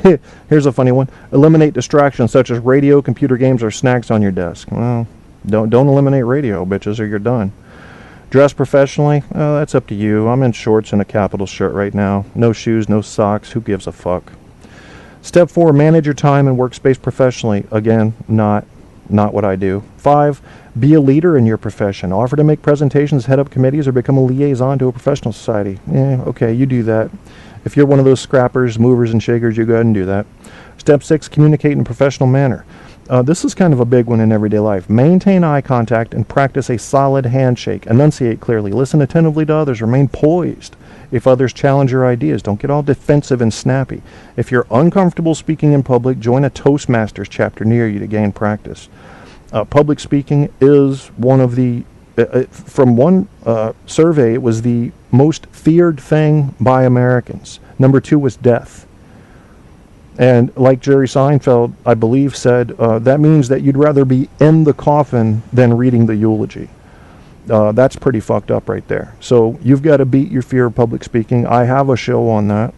Here's a funny one. Eliminate distractions such as radio, computer games, or snacks on your desk. Well, don't eliminate radio, bitches, or you're done. Dress professionally? That's up to you. I'm in shorts and a Capital shirt right now. No shoes, no socks. Who gives a fuck? Step 4, manage your time and workspace professionally. Again, not what I do. 5, be a leader in your profession. Offer to make presentations, head up committees, or become a liaison to a professional society. Okay, you do that. If you're one of those scrappers, movers, and shakers, you go ahead and do that. Step 6, communicate in a professional manner. This is kind of a big one in everyday life. Maintain eye contact and practice a solid handshake. Enunciate clearly. Listen attentively to others. Remain poised if others challenge your ideas. Don't get all defensive and snappy. If you're uncomfortable speaking in public, join a Toastmasters chapter near you to gain practice. Public speaking is one of the, from one survey, it was the most feared thing by Americans. Number 2 was death. And like Jerry Seinfeld, I believe, said, that means that you'd rather be in the coffin than reading the eulogy. That's pretty fucked up right there. So you've got to beat your fear of public speaking. I have a show on that,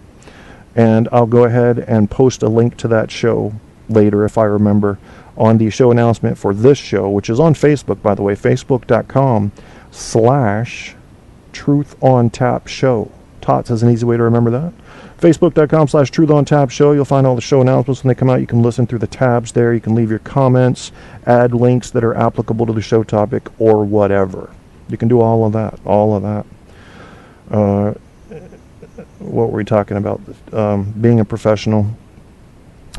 and I'll go ahead and post a link to that show later if I remember on the show announcement for this show, which is on Facebook, by the way, facebook.com/TruthOnTapShow. Tots is an easy way to remember that. Facebook.com/TruthOnTapShow. You'll find all the show announcements when they come out. You can listen through the tabs there. You can leave your comments, add links that are applicable to the show topic, or whatever. You can do all of that. What were we talking about? Being a professional.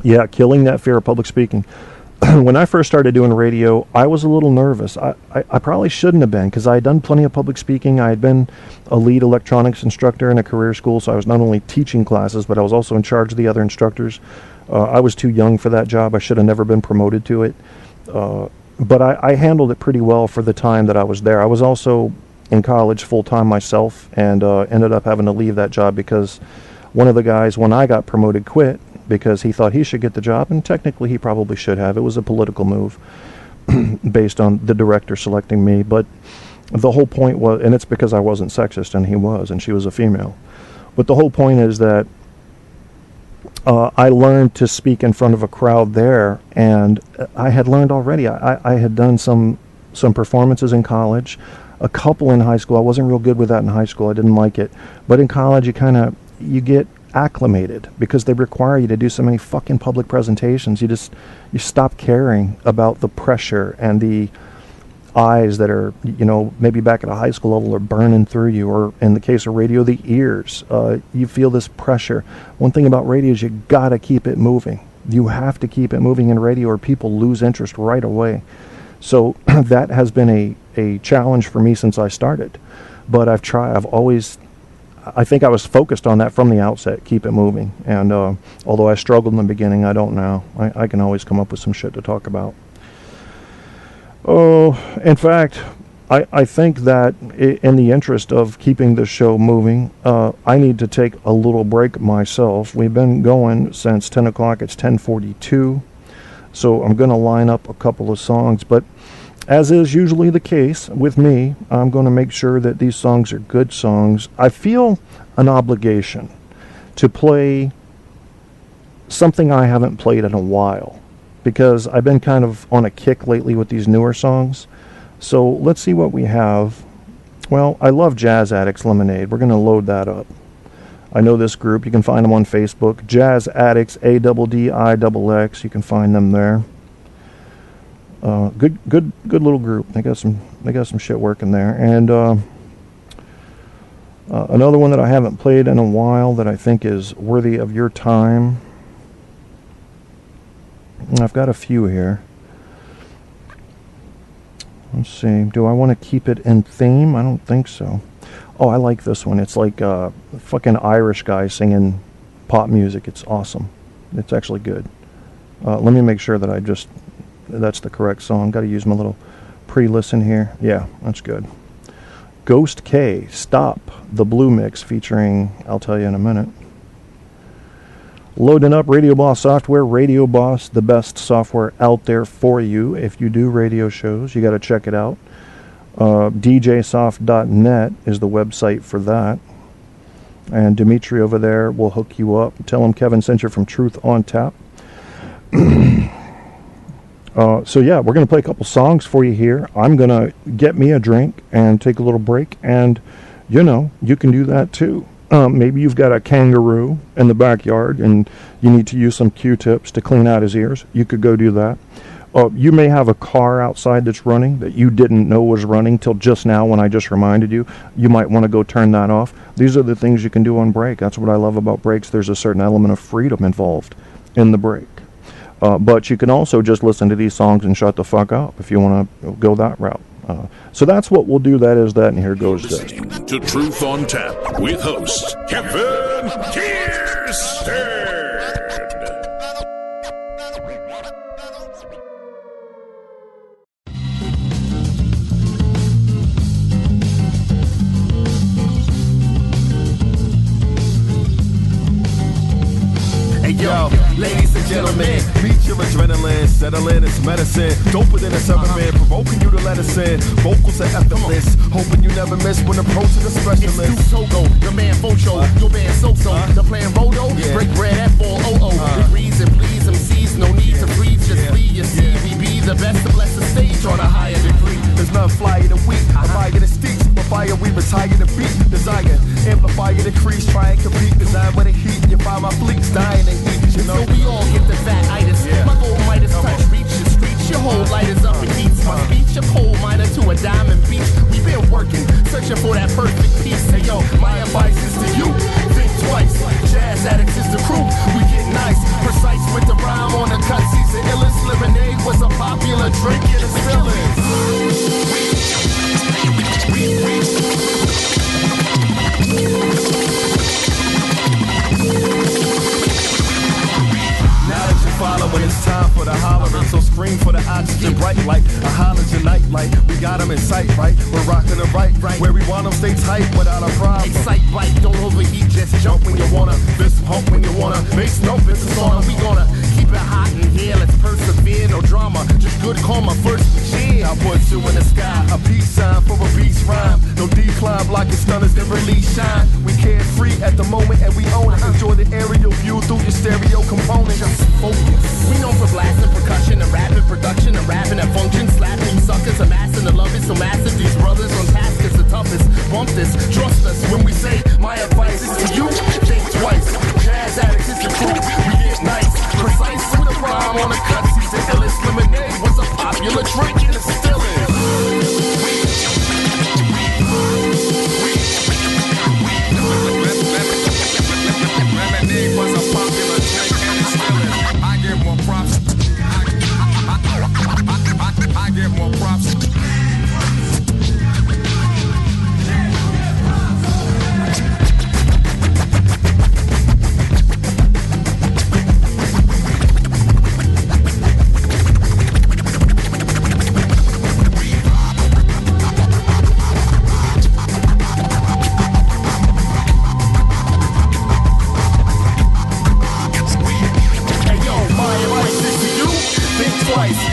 Yeah, killing that fear of public speaking. When I first started doing radio, I was a little nervous. I probably shouldn't have been, because I had done plenty of public speaking. I had been a lead electronics instructor in a career school, so I was not only teaching classes, but I was also in charge of the other instructors. I was too young for that job. I should have never been promoted to it. But I handled it pretty well for the time that I was there. I was also in college full-time myself, and ended up having to leave that job because one of the guys, when I got promoted, quit because he thought he should get the job, and technically he probably should have. It was a political move based on the director selecting me. But the whole point was, and it's because I wasn't sexist, and he was, and she was a female. But the whole point is that I learned to speak in front of a crowd there, and I had learned already. I had done some performances in college, a couple in high school. I wasn't real good with that in high school. I didn't like it. But in college, you get acclimated because they require you to do so many fucking public presentations. You stop caring about the pressure and the eyes that are, maybe back at a high school level are burning through you, or in the case of radio, the ears. You feel this pressure. One thing about radio is you gotta keep it moving. You have to keep it moving in radio, or people lose interest right away. So that has been a challenge for me since I started. But I think I was focused on that from the outset, keep it moving. And although I struggled in the beginning, I don't now. I can always come up with some shit to talk about. Oh, in fact, I think that in the interest of keeping the show moving, I need to take a little break myself. We've been going since 10 o'clock. It's 10:42. So I'm going to line up a couple of songs. But as is usually the case with me, I'm going to make sure that these songs are good songs. I feel an obligation to play something I haven't played in a while, because I've been kind of on a kick lately with these newer songs. So let's see what we have. Well, I love Jazz Addicts Lemonade. We're going to load that up. I know this group. You can find them on Facebook. Jazz Addicts, ADDIXX. You can find them there. Good little group. They got some shit working there. And another one that I haven't played in a while that I think is worthy of your time. I've got a few here. Let's see. Do I want to keep it in theme? I don't think so. Oh, I like this one. It's like a fucking Irish guy singing pop music. It's awesome. It's actually good. Let me make sure that that's the correct song. Got to use my little pre-listen here. Yeah, that's good. Ghost K, Stop, the Blue Mix, featuring, I'll tell you in a minute. Loading up Radio Boss software. Radio Boss, the best software out there for you. If you do radio shows, you got to check it out. DJsoft.net is the website for that. And Dimitri over there will hook you up. Tell him Kevin sent you from Truth on Tap. So yeah, we're going to play a couple songs for you here. I'm going to get me a drink and take a little break. And, you can do that too. Maybe you've got a kangaroo in the backyard and you need to use some Q-tips to clean out his ears. You could go do that. You may have a car outside that's running that you didn't know was running till just now when I just reminded you. You might want to go turn that off. These are the things you can do on break. That's what I love about breaks. There's a certain element of freedom involved in the break. But you can also just listen to these songs and shut the fuck up if you want to go that route. So that's what we'll do. That is that, and here goes this. Listening to Truth on Tap with host Kevin Kierstead. Yo, ladies gentlemen. Meet your adrenaline, settle in, it's medicine. Doper than a 7-man, provoking you to let us in. Vocals are effortless, hoping you never miss when approaching a specialist. It's Togo, your man Focho, your man So-So. The plan Rodo, break bread at 400. Degrees and please MCs, no need to freeze, just flee. You see, we be the best to bless the stage on a higher degree. There's none flyer than we, fire the sticks, but fire we retire the beat. Desire, amplify the decrease, try and compete. Design with the heat, you find my fleets dying to heat. You know So we all get the fat itis. My gold Midas touch, reach the streets. Your whole light is up and heats. My speech, a coal miner to a diamond beach. We've been working, searching for that perfect piece. Hey yo, my advice is to you, think twice. Jazz addicts is the crew, we get nice, precise with the rhyme on the cut. Season illest lemonade was a popular drink, and it still is. Now that you're following, it's time for the hollering. So scream for the oxygen, bright light, a halogen night light. We got them in sight, right? We're rocking the right. Where we want them, stay tight without a problem. Excite, bite, don't overheat, just jump when you wanna. Fist pump when you wanna. Bass no business on them. We gonna keep it hot in here, let's persevere, no drama. Just good karma first, cheer. I put you in the sky, a peace sign for a beast rhyme. No decline, blocking stunners that release shine. We carefree at the moment and we own it. Enjoy the aerial view through your stereo components. Just focus. We known for blasting percussion and rapping production and rapping that function. Slapping you suckers, amassing the love is so massive. These brothers on task is the toughest. Bump this, trust us when we say my advice is to you. Think twice. Jazz addicts is the crew. We get nice, precise with the rhyme on the cut. Season illest lemonade was a popular drink and it still is. Lemonade was a popular drink and it still is. I give more props. I give more props.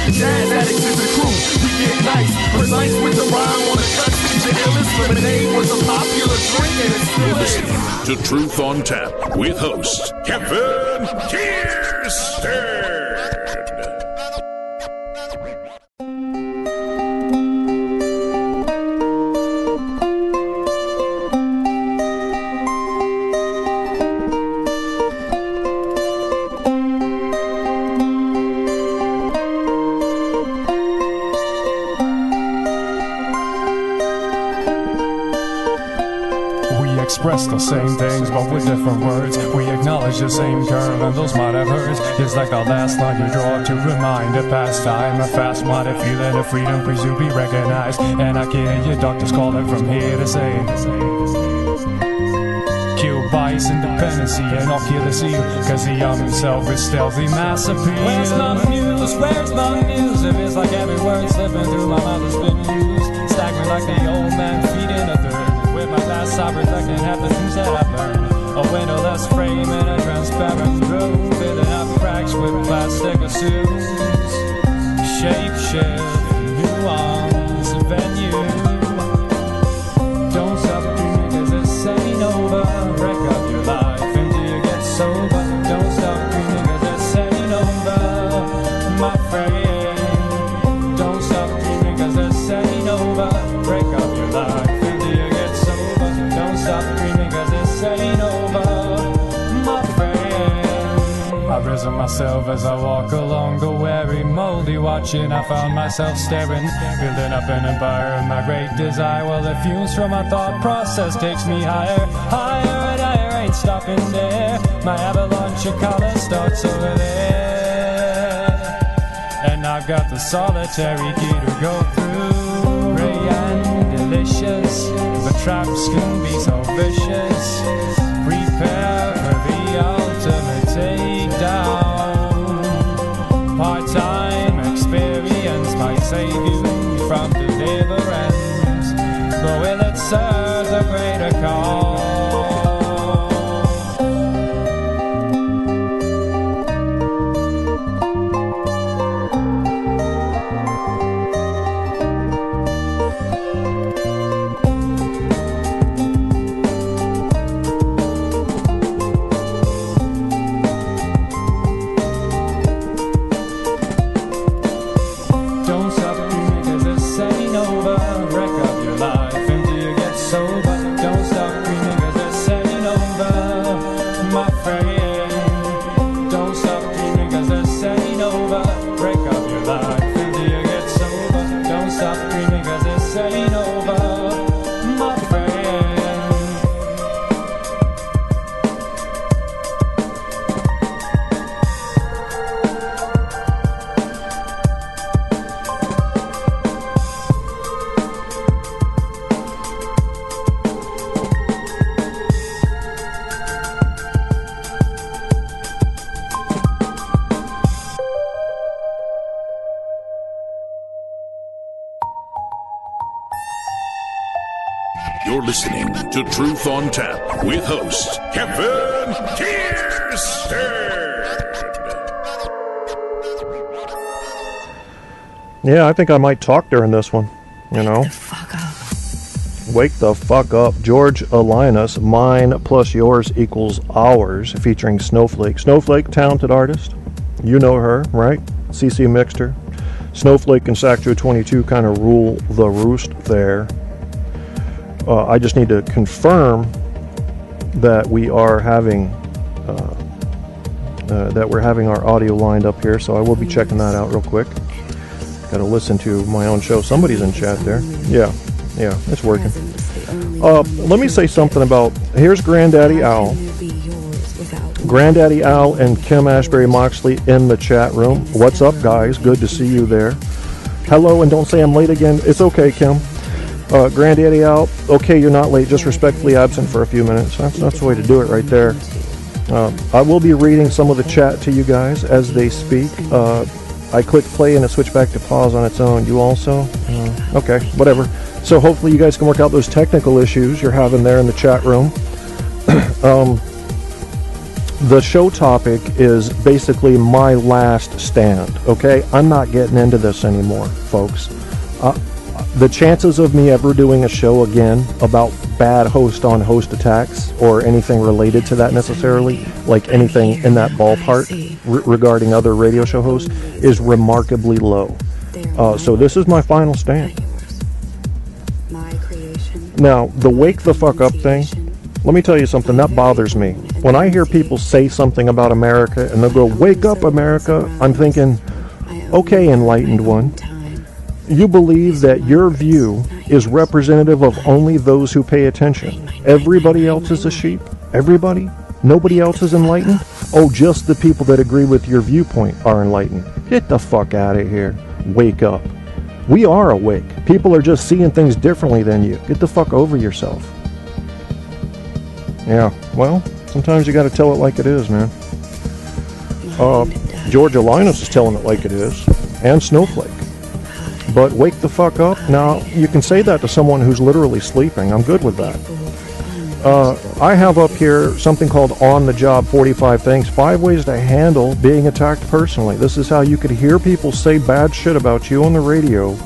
Jazz addicts is the crew. We get nice, precise with the rhyme on the cut. The illest lemonade was a popular drink and it still is. To Truth on Tap with host Kevin Kierstead. Express the same things but with different words. We acknowledge the same curve and those might have hurt. It's like the last line you draw to remind a past time. A fast minded feeling of freedom, please you be recognized. And I can hear your doctors calling from here to say kill bias, independency, and ocular seal. Cause the young himself is stealthy mass appeal. Where's my muse? Where's my muse? If it's like every word slipping through my mouth has been used. Staggering like the old man feeding a third. With my glass I reflecting half the things that I burn. A windowless frame in a transparent room, filling up cracks with plastic assumes. Shape shift, nuance, venue. Don't stop dreaming cause this ain't over. Break up your life until you get sober. Don't stop dreaming cause this ain't over, my friend. Don't stop dreaming cause this ain't over. Break up your life. Stop dreaming cause this ain't over, my friend. I've risen myself as I walk along the weary, moldy watching. I found myself staring, building up an empire of my great desire. Well, the fumes from my thought process takes me higher, higher and higher, ain't stopping there. My avalanche of color starts over there. And I've got the solitary key to go through. Ray and delicious, the traps can be so vicious. Prepare for the ultimate takedown. Part-time experience might save you from deliverance, but will it serve the greater cause? over, wreck up your life until you get sober. Don't stop dreaming, 'cause this ain't over, my friend. Don't stop dreaming, 'cause this ain't over, wreck up your life until you get sober. Don't stop dreaming, 'cause this ain't over, my friend. You're listening to Truth on Tap with host Kevin Kierstead. Yeah, I think I might talk during this one, you know. Wake the fuck up. George Alinas, mine plus yours equals ours, featuring Snowflake. Snowflake, talented artist. You know her, right? CC mixed her. Snowflake and Sacto 22 kind of rule the roost there. I just need to confirm that we are having our audio lined up here, so I will be checking that out real quick. Got to listen to my own show. Somebody's in chat there. Yeah, it's working. Let me say something about, here's Granddaddy Al. Granddaddy Al and Kim Ashbury Moxley in the chat room. What's up, guys? Good to see you there. Hello, and don't say I'm late again. It's okay, Kim. Granddaddy Al, okay, you're not late, just respectfully absent for a few minutes. That's the way to do it right there. I will be reading some of the chat to you guys as they speak. I clicked play and it switched back to pause on its own. You also? Okay, whatever. So hopefully you guys can work out those technical issues you're having there in the chat room. The show topic is basically my last stand, okay? I'm not getting into this anymore, folks. The chances of me ever doing a show again about bad host-on-host attacks or anything related to that necessarily, like anything in that ballpark regarding other radio show hosts, is remarkably low. So this is my final stand. Now, the wake the fuck up thing, let me tell you something, that bothers me. When I hear people say something about America and they'll go, wake up, America, I'm thinking, okay, enlightened one. You believe that your view is representative of only those who pay attention. Everybody else is a sheep? Everybody? Nobody else is enlightened? Oh, just the people that agree with your viewpoint are enlightened. Get the fuck out of here. Wake up. We are awake. People are just seeing things differently than you. Get the fuck over yourself. Yeah, well, sometimes you gotta tell it like it is, man. George Alinas is telling it like it is. And Snowflake. But wake the fuck up. Now, you can say that to someone who's literally sleeping. I'm good with that. I have up here something called On the Job 45 Things. 5 ways to handle being attacked personally. This is how you could hear people say bad shit about you on the radio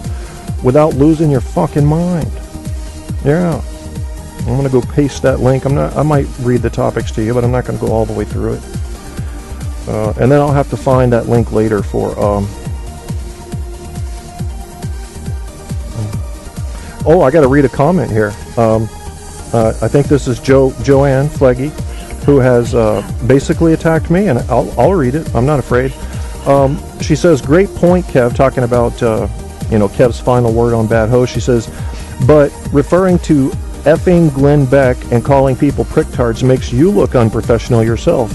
without losing your fucking mind. Yeah. I'm going to go paste that link. I might read the topics to you, but I'm not going to go all the way through it. And then I'll have to find that link later for... Oh, I got to read a comment here. I think this is Joanne Fleggy, who has basically attacked me, and I'll read it. I'm not afraid. She says, "Great point, Kev." Talking about Kev's final word on bad host. She says, "But referring to effing Glenn Beck and calling people pricktards makes you look unprofessional yourself.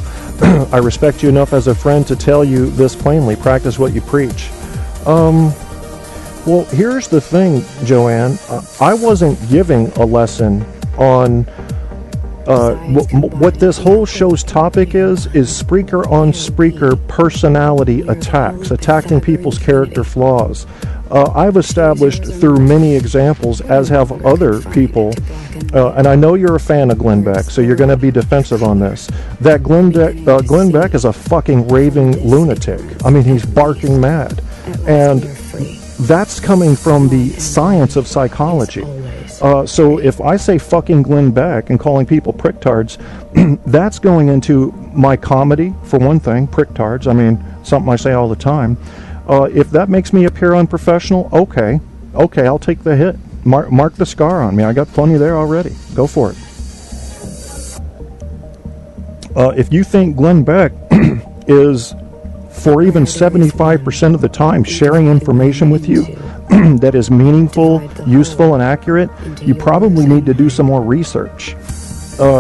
I respect you enough as a friend to tell you this plainly. Practice what you preach." Well, here's the thing, Joanne. I wasn't giving a lesson on what this whole show's topic is Spreaker on Spreaker personality attacks, attacking people's character flaws. I've established through many examples, as have other people, and I know you're a fan of Glenn Beck, so you're going to be defensive on this, that Glenn Beck is a fucking raving lunatic. I mean, he's barking mad. And that's coming from the science of psychology. So if I say fucking Glenn Beck and calling people pricktards, that's going into my comedy, for one thing, pricktards. I mean, something I say all the time. If that makes me appear unprofessional, okay. Okay, I'll take the hit. Mark the scar on me. I got plenty there already. Go for it. If you think Glenn Beck is, for even 75% of the time, sharing information with you that is meaningful, useful, and accurate, you probably need to do some more research.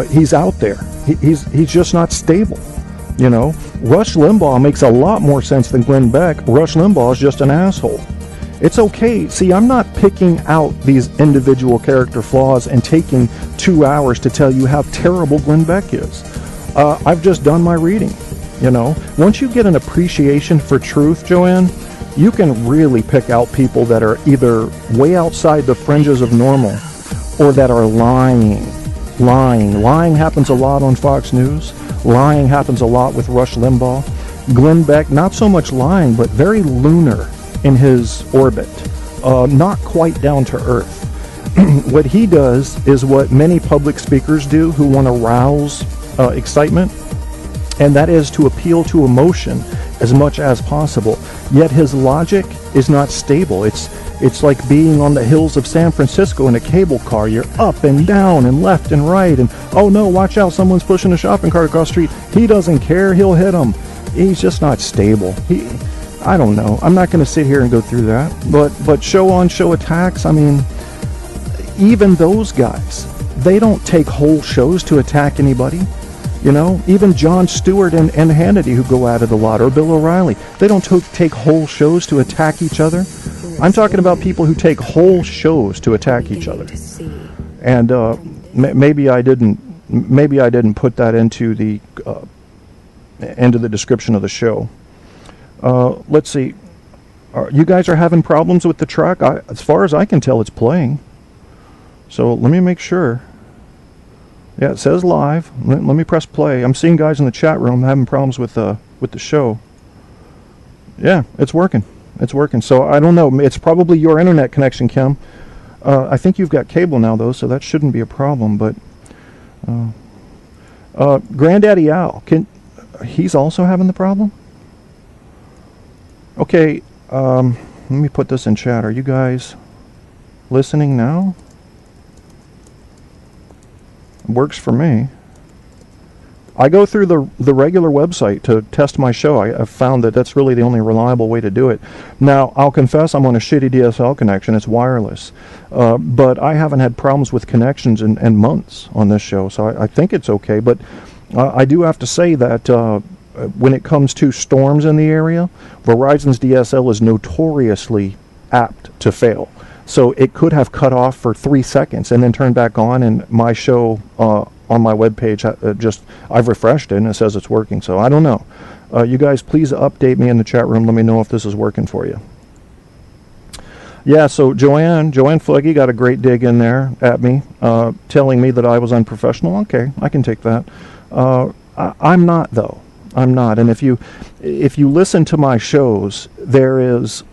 He's out there. He's just not stable. You know, Rush Limbaugh makes a lot more sense than Glenn Beck. Rush Limbaugh is just an asshole. It's okay. See, I'm not picking out these individual character flaws and taking 2 hours to tell you how terrible Glenn Beck is. I've just done my reading. You know, once you get an appreciation for truth, Joanne, you can really pick out people that are either way outside the fringes of normal or that are lying. Lying happens a lot on Fox News. Lying happens a lot with Rush Limbaugh. Glenn Beck, not so much lying, but very lunar in his orbit. Not quite down to earth. What he does is what many public speakers do who want to rouse excitement, and that is to appeal to emotion as much as possible. Yet his logic is not stable. It's like being on the hills of San Francisco in a cable car. You're up and down and left and right, and oh no, watch out, someone's pushing a shopping cart across the street. He doesn't care, he'll hit him. He's just not stable. I don't know. I'm not going to sit here and go through that. But show on show attacks, I mean, even those guys, they don't take whole shows to attack anybody. You know, even Jon Stewart and Hannity, who go at it a lot, or Bill O'Reilly, they don't take whole shows to attack each other. I'm talking about people who take whole shows to attack each other. And maybe I didn't put that into the description of the show. Let's see. You guys are having problems with the track? As far as I can tell, it's playing. So let me make sure. Yeah, it says live. Let me press play. I'm seeing guys in the chat room having problems with the show. Yeah, it's working. It's working. So I don't know. It's probably your internet connection, Kim. I think you've got cable now, though, so that shouldn't be a problem. But Granddaddy Al, he's also having the problem? Okay, let me put this in chat. Are you guys listening now? Works for me. I go through the regular website to test my show. I've found that that's really the only reliable way to do it. Now, I'll confess I'm on a shitty DSL connection. It's wireless. But I haven't had problems with connections in months on this show, so I think it's okay. But I do have to say that when it comes to storms in the area, Verizon's DSL is notoriously apt to fail. So it could have cut off for 3 seconds and then turned back on, and my show on my webpage, I've refreshed it and it says it's working. So I don't know. You guys, please update me in the chat room. Let me know if this is working for you. Yeah, so Joanne Fleggy got a great dig in there at me, telling me that I was unprofessional. Okay, I can take that. I'm not, though. I'm not. And if you listen to my shows, there is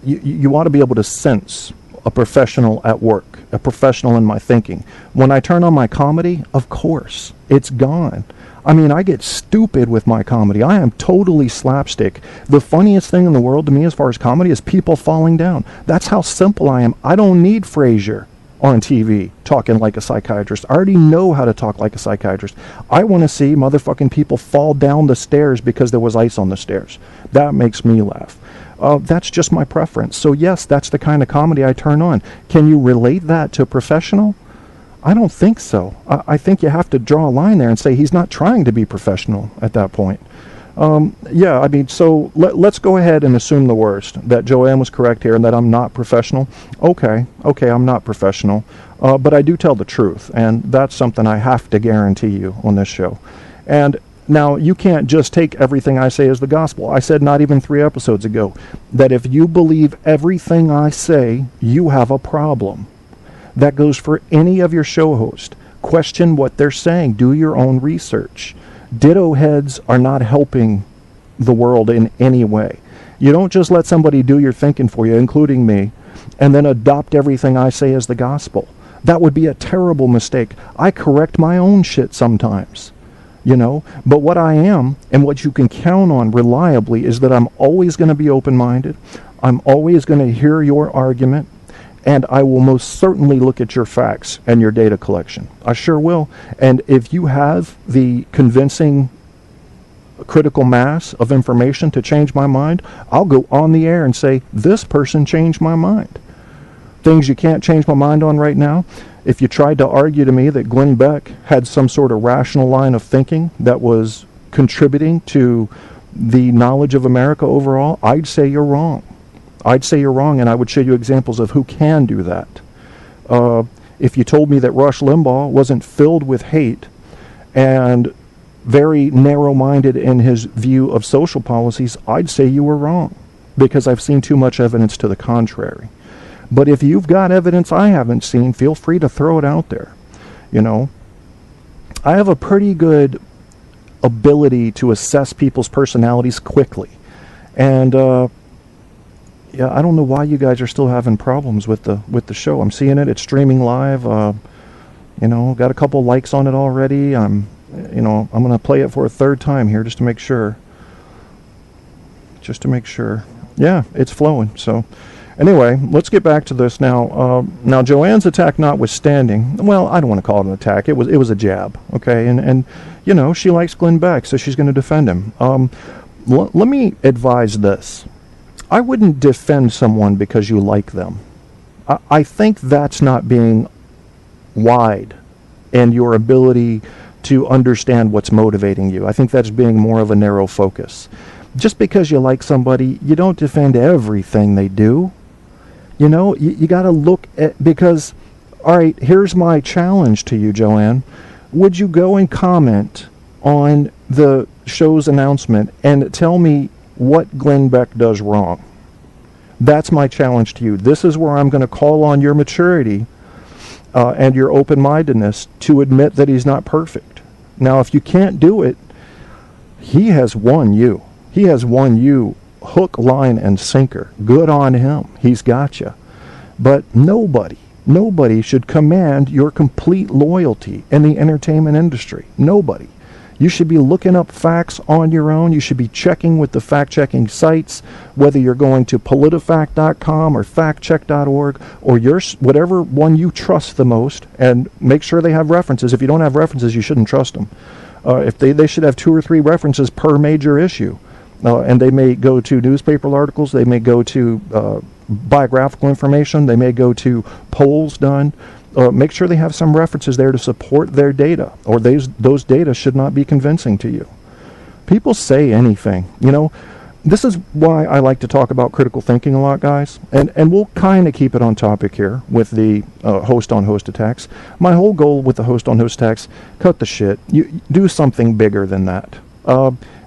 you ought to be able to sense a professional at work, a professional in my thinking. When I turn on my comedy, of course, it's gone. I mean, I get stupid with my comedy. I am totally slapstick. The funniest thing in the world to me as far as comedy is people falling down. That's how simple I am. I don't need Frasier on TV talking like a psychiatrist. I already know how to talk like a psychiatrist. I want to see motherfucking people fall down the stairs because there was ice on the stairs. That makes me laugh. That's just my preference. So yes, that's the kind of comedy I turn on. Can you relate that to a professional? I don't think so. I think you have to draw a line there and say he's not trying to be professional at that point. Yeah, I mean, so let's go ahead and assume the worst, that Joanne was correct here and that I'm not professional. Okay, I'm not professional, but I do tell the truth, and that's something I have to guarantee you on this show. And now, you can't just take everything I say as the gospel. I said not even 3 episodes ago that if you believe everything I say, you have a problem. That goes for any of your show hosts. Question what they're saying. Do your own research. Ditto heads are not helping the world in any way. You don't just let somebody do your thinking for you, including me, and then adopt everything I say as the gospel. That would be a terrible mistake. I correct my own shit sometimes. You know, but what I am and what you can count on reliably is that I'm always going to be open-minded. I'm always going to hear your argument, And I will most certainly look at your facts and your data collection. I sure will. And if you have the convincing critical mass of information to change my mind, I'll go on the air and say, this person changed my mind. Things you can't change my mind on right now. If you tried to argue to me that Glenn Beck had some sort of rational line of thinking that was contributing to the knowledge of America overall, I'd say you're wrong. I'd say you're wrong, and I would show you examples of who can do that. If you told me that Rush Limbaugh wasn't filled with hate and very narrow-minded in his view of social policies, I'd say you were wrong, because I've seen too much evidence to the contrary. But if you've got evidence I haven't seen, feel free to throw it out there. You know, I have a pretty good ability to assess people's personalities quickly. And, yeah, I don't know why you guys are still having problems with the show. I'm seeing it. It's streaming live. You know, got a couple likes on it already. I'm going to play it for a third time here just to make sure. Yeah, it's flowing. So, anyway, let's get back to this now. Now, Joanne's attack notwithstanding, well, I don't want to call it an attack. It was a jab, okay? And you know, she likes Glenn Beck, so she's going to defend him. Let me advise this. I wouldn't defend someone because you like them. I think that's not being wide in your ability to understand what's motivating you. I think that's being more of a narrow focus. Just because you like somebody, you don't defend everything they do. You know, you got to look at, because, all right, here's my challenge to you, Joanne. Would you go and comment on the show's announcement and tell me what Glenn Beck does wrong? That's my challenge to you. This is where I'm going to call on your maturity and your open-mindedness to admit that he's not perfect. Now, if you can't do it, he has won you. He has won you hook, line, and sinker. Good on him. He's got you. But nobody should command your complete loyalty in the entertainment industry. Nobody. You should be looking up facts on your own. You should be checking with the fact-checking sites, whether you're going to politifact.com or factcheck.org or whatever one you trust the most, and make sure they have references. If you don't have references, you shouldn't trust them. If they should have 2 or 3 references per major issue. And they may go to newspaper articles, they may go to biographical information, they may go to polls done. Make sure they have some references there to support their data, or those data should not be convincing to you. People say anything. You know, this is why I like to talk about critical thinking a lot, guys. And we'll kind of keep it on topic here with the host-on-host attacks. My whole goal with the host-on-host attacks, cut the shit. You do something bigger than that.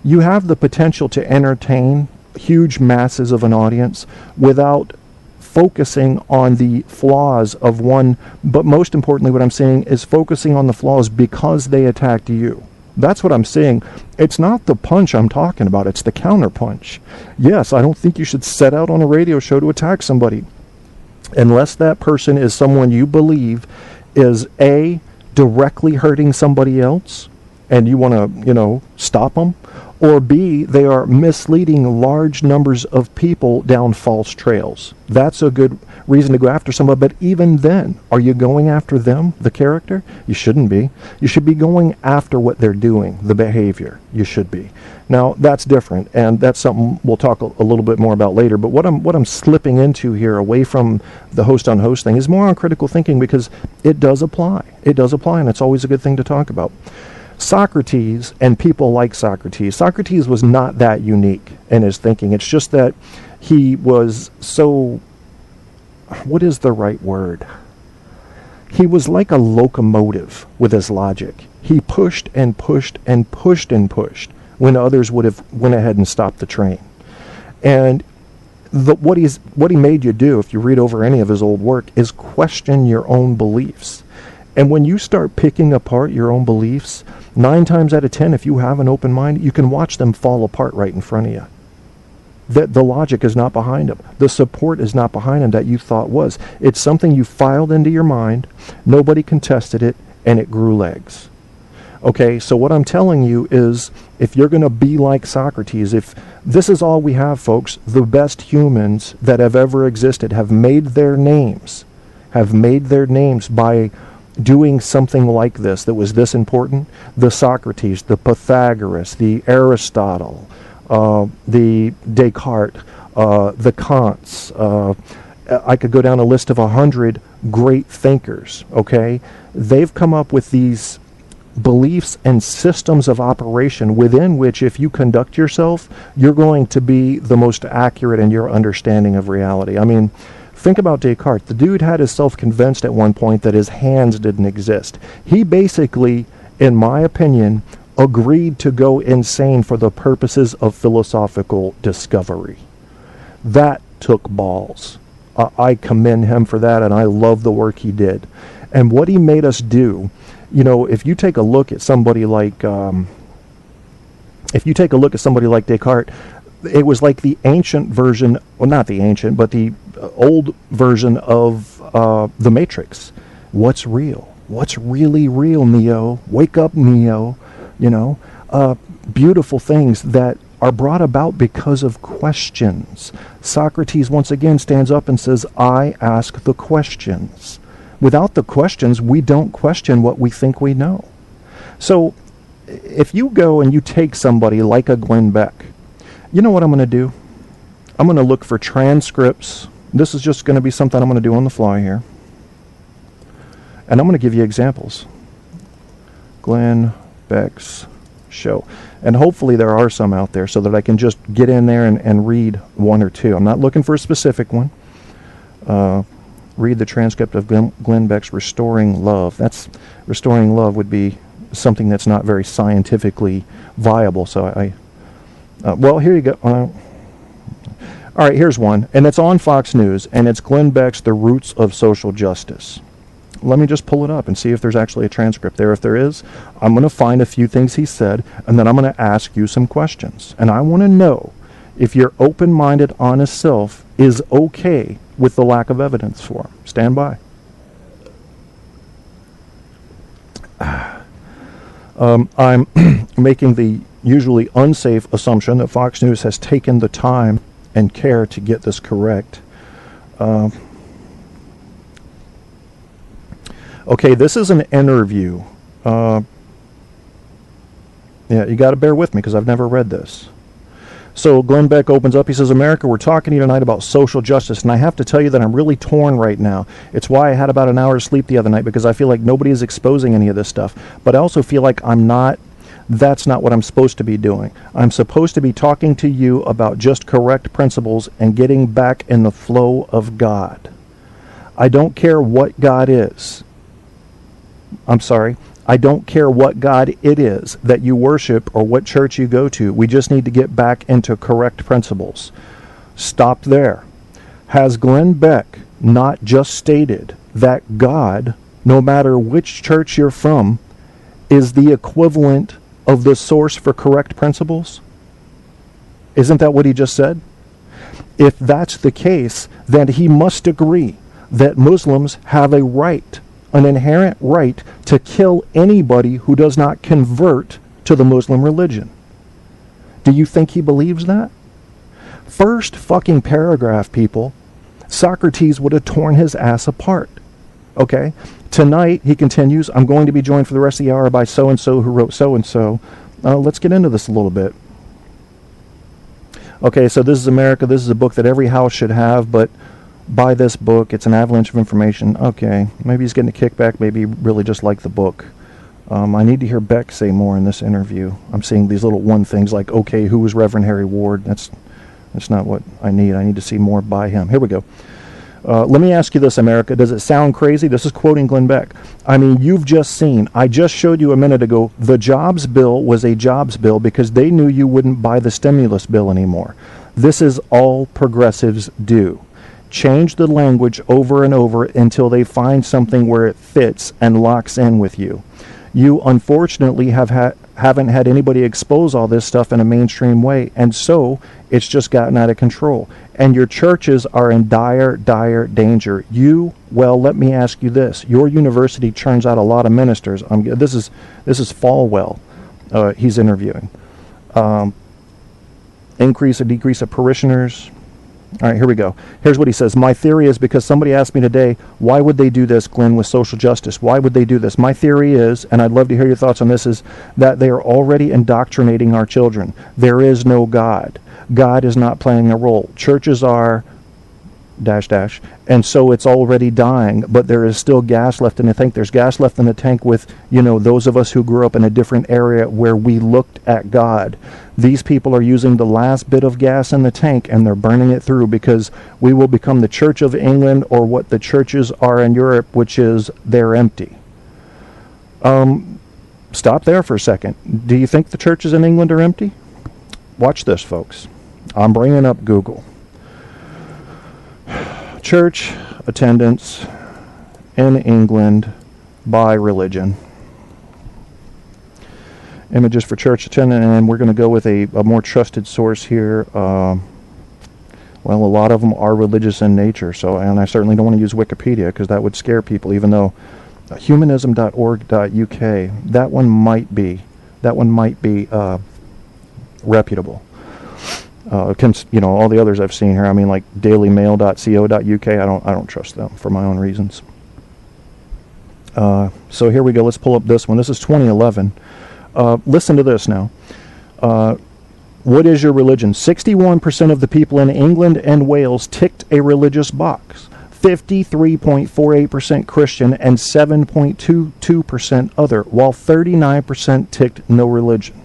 You have the potential to entertain huge masses of an audience without focusing on the flaws of one, but most importantly what I'm saying is focusing on the flaws because they attacked you. That's what I'm saying. It's not the punch I'm talking about, it's the counter punch. Yes, I don't think you should set out on a radio show to attack somebody unless that person is someone you believe is A, directly hurting somebody else and you want to, stop them, or B, they are misleading large numbers of people down false trails. That's a good reason to go after somebody. But even then, are you going after them, the character? You shouldn't be. You should be going after what they're doing, the behavior. You should be. Now, that's different, and that's something we'll talk a little bit more about later. But what I'm slipping into here, away from the host-on-host thing, is more on critical thinking, because it does apply. It does apply, and it's always a good thing to talk about. Socrates and people like Socrates. Socrates was not that unique in his thinking. It's just that he was so, what is the right word? He was like a locomotive with his logic. He pushed and pushed and pushed and pushed when others would have went ahead and stopped the train. And what he made you do, if you read over any of his old work, is question your own beliefs. And when you start picking apart your own beliefs, 9 times out of 10, if you have an open mind, you can watch them fall apart right in front of you. The logic is not behind them. The support is not behind them that you thought was. It's something you filed into your mind, nobody contested it, and it grew legs. Okay, so what I'm telling you is, if you're going to be like Socrates, if this is all we have, folks, the best humans that have ever existed have made their names by doing something like this that was this important. The Socrates, the Pythagoras, the Aristotle, the Descartes, the Kants. I could go down a list of 100 great thinkers, okay? They've come up with these beliefs and systems of operation within which, if you conduct yourself, you're going to be the most accurate in your understanding of reality. I mean, think about Descartes. The dude had himself convinced at one point that his hands didn't exist. He basically, in my opinion, agreed to go insane for the purposes of philosophical discovery. That took balls. I commend him for that, and I love the work he did. And what he made us do, you know, if you take a look at somebody like Descartes, it was like the ancient version, well, not the ancient, but the old version of the Matrix. What's real? What's really real, Neo? Wake up, Neo. You know, beautiful things that are brought about because of questions. Socrates once again stands up and says, I ask the questions. Without the questions, we don't question what we think we know. So if you go and you take somebody like a Glenn Beck, you know what I'm going to do? I'm going to look for transcripts. This is just going to be something I'm going to do on the fly here. And I'm going to give you examples. Glenn Beck's show. And hopefully there are some out there so that I can just get in there and read one or two. I'm not looking for a specific one. Read the transcript of Glenn Beck's Restoring Love. That's Restoring Love would be something that's not very scientifically viable. So well, here you go. All right, here's one, and it's on Fox News, and it's Glenn Beck's The Roots of Social Justice. Let me just pull it up and see if there's actually a transcript there. If there is, I'm going to find a few things he said, and then I'm going to ask you some questions. And I want to know if your open-minded, honest self is okay with the lack of evidence for him. Stand by. I'm making the usually unsafe assumption that Fox News has taken the time and care to get this correct. Okay, this is an interview. Yeah, you got to bear with me because I've never read this. So Glenn Beck opens up. He says, America, we're talking to you tonight about social justice, and I have to tell you that I'm really torn right now. It's why I had about an hour's sleep the other night, because I feel like nobody is exposing any of this stuff. But I also feel like that's not what I'm supposed to be doing. I'm supposed to be talking to you about just correct principles and getting back in the flow of God. I don't care what God is. I don't care what God it is that you worship or what church you go to. We just need to get back into correct principles. Stop there. Has Glenn Beck not just stated that God, no matter which church you're from, is the equivalent of the source for correct principles? Isn't that what he just said? If that's the case, then he must agree that Muslims have a right, an inherent right, to kill anybody who does not convert to the Muslim religion. Do you think he believes that? First fucking paragraph, people. Socrates would have torn his ass apart. Okay? Tonight, he continues, I'm going to be joined for the rest of the hour by so-and-so who wrote so-and-so. Let's get into this a little bit. Okay, so this is America. This is a book that every house should have, but buy this book. It's an avalanche of information. Okay, maybe he's getting a kickback. Maybe he really just liked the book. I need to hear Beck say more in this interview. I'm seeing these little one things like, okay, who was Reverend Harry Ward? That's not what I need. I need to see more by him. Here we go. Let me ask you this, America. Does it sound crazy? This is quoting Glenn Beck. I mean, you've just seen, I just showed you a minute ago, the jobs bill was a jobs bill because they knew you wouldn't buy the stimulus bill anymore. This is all progressives do. Change the language over and over until they find something where it fits and locks in with you. You unfortunately haven't had anybody expose all this stuff in a mainstream way, and so it's just gotten out of control. And your churches are in dire, dire danger. Well, let me ask you this. Your university churns out a lot of ministers. This is Falwell he's interviewing. Increase or decrease of parishioners. All right, here we go. Here's what he says. My theory is, because somebody asked me today, why would they do this, Glenn, with social justice? Why would they do this? My theory is, and I'd love to hear your thoughts on this, is that they are already indoctrinating our children. There is no God. God is not playing a role. Churches are ... and so it's already dying, but there is still gas left in the tank. There's gas left in the tank with, those of us who grew up in a different area where we looked at God. These people are using the last bit of gas in the tank, and they're burning it through, because we will become the Church of England, or what the churches are in Europe, which is they're empty. Stop there for a second. Do you think the churches in England are empty? Watch this, folks. I'm bringing up Google. Church attendance in England by religion. Images for church attendance, and we're going to go with a more trusted source here. Well, a lot of them are religious in nature, and I certainly don't want to use Wikipedia, because that would scare people, even though humanism.org.uk, that one might be reputable. All the others I've seen here, like dailymail.co.uk, I don't trust them for my own reasons. So here we go. Let's pull up this one. This is 2011. Listen to this now. What is your religion? 61% of the people in England and Wales ticked a religious box. 53.48% Christian and 7.22% other, while 39% ticked no religion.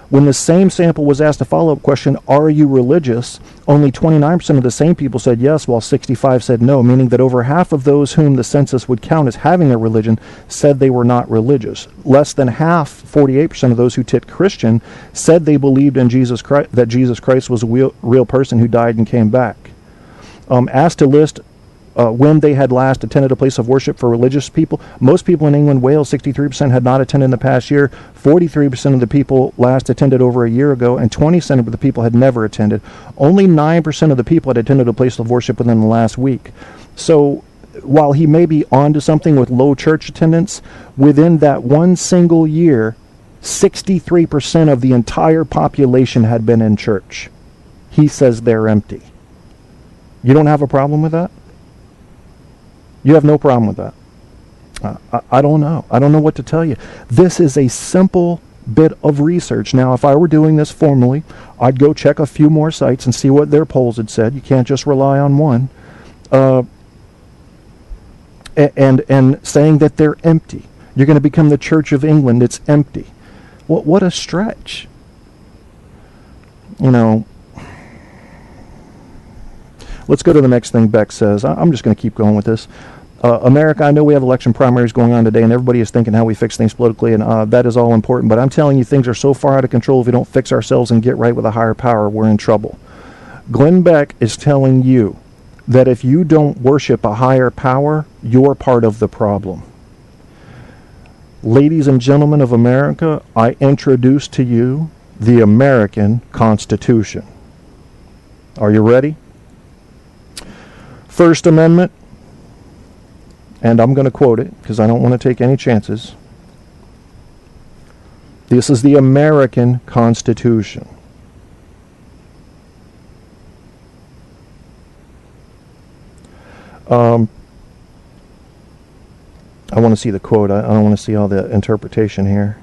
When the same sample was asked a follow-up question, are you religious, only 29% of the same people said yes, while 65% said no, meaning that over half of those whom the census would count as having a religion said they were not religious. Less than half, 48% of those who ticked Christian, said they believed in Jesus Christ, that Jesus Christ was a real person who died and came back. Asked to list when they had last attended a place of worship for religious people, most people in England, Wales, 63% had not attended in the past year, 43% of the people last attended over a year ago, and 20% of the people had never attended. Only 9% of the people had attended a place of worship within the last week. So while he may be onto something with low church attendance, within that one single year, 63% of the entire population had been in church. He says they're empty. You don't have a problem with that? You have no problem with that? I don't know. I don't know what to tell you. This is a simple bit of research. Now, if I were doing this formally, I'd go check a few more sites and see what their polls had said. You can't just rely on one. And saying that they're empty. You're going to become the Church of England. It's empty. What a stretch. Let's go to the next thing Beck says. I'm just going to keep going with this. America, I know we have election primaries going on today, and everybody is thinking how we fix things politically, and that is all important. But I'm telling you, things are so far out of control, if we don't fix ourselves and get right with a higher power, we're in trouble. Glenn Beck is telling you that if you don't worship a higher power, you're part of the problem. Ladies and gentlemen of America, I introduce to you the American Constitution. Are you ready? First Amendment, and I'm going to quote it because I don't want to take any chances. This is the American Constitution. I want to see the quote. I don't want to see all the interpretation here.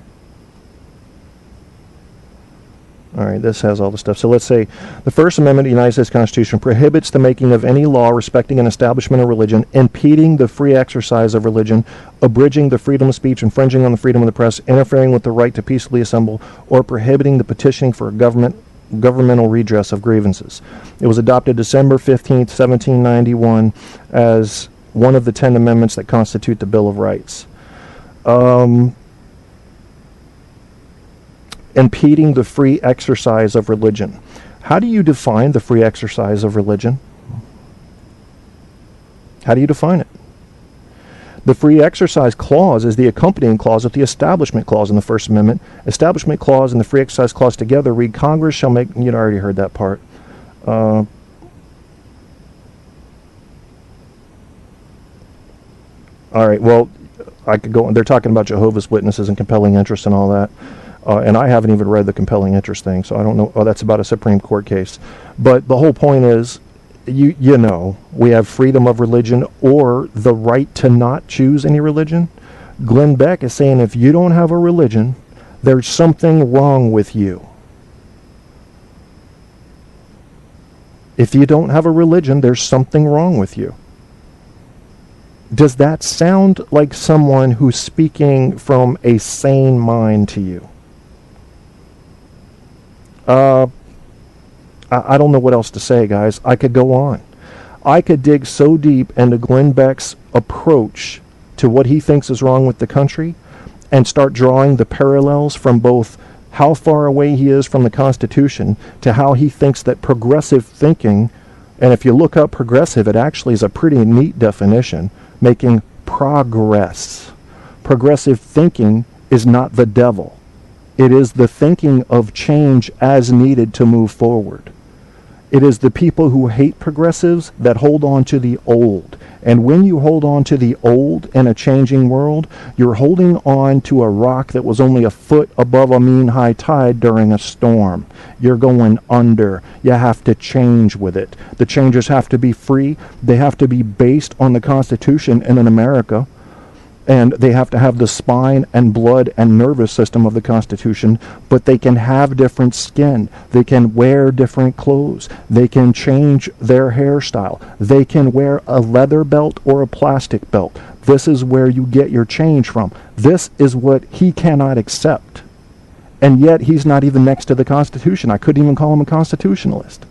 All right, this has all the stuff. So let's say the First Amendment of the United States Constitution prohibits the making of any law respecting an establishment of religion, impeding the free exercise of religion, abridging the freedom of speech, infringing on the freedom of the press, interfering with the right to peacefully assemble, or prohibiting the petitioning for governmental redress of grievances. It was adopted December 15th, 1791 as one of the 10 amendments that constitute the Bill of Rights. Impeding the free exercise of religion. How do you define the free exercise of religion? How do you define it? The free exercise clause is the accompanying clause with the establishment clause in the First Amendment. Establishment clause and the free exercise clause together read, Congress shall make, I already heard that part. All right, well, I could go on. They're talking about Jehovah's Witnesses and compelling interest and all that. And I haven't even read the compelling interest thing, so I don't know. Oh, that's about a Supreme Court case. But the whole point is, you know, we have freedom of religion or the right to not choose any religion. Glenn Beck is saying if you don't have a religion, there's something wrong with you. If you don't have a religion, there's something wrong with you. Does that sound like someone who's speaking from a sane mind to you? I don't know what else to say, guys. I could go on. I could dig so deep into Glenn Beck's approach to what he thinks is wrong with the country and start drawing the parallels from both how far away he is from the Constitution to how he thinks that progressive thinking, and if you look up progressive, it actually is a pretty neat definition, making progress. Progressive thinking is not the devil. It is the thinking of change as needed to move forward. It is the people who hate progressives that hold on to the old. And when you hold on to the old in a changing world, you're holding on to a rock that was only a foot above a mean high tide during a storm. You're going under. You have to change with it. The changes have to be free. They have to be based on the Constitution and in America. And they have to have the spine and blood and nervous system of the Constitution, but they can have different skin. They can wear different clothes. They can change their hairstyle. They can wear a leather belt or a plastic belt. This is where you get your change from. This is what he cannot accept. And yet he's not even next to the Constitution. I couldn't even call him a constitutionalist.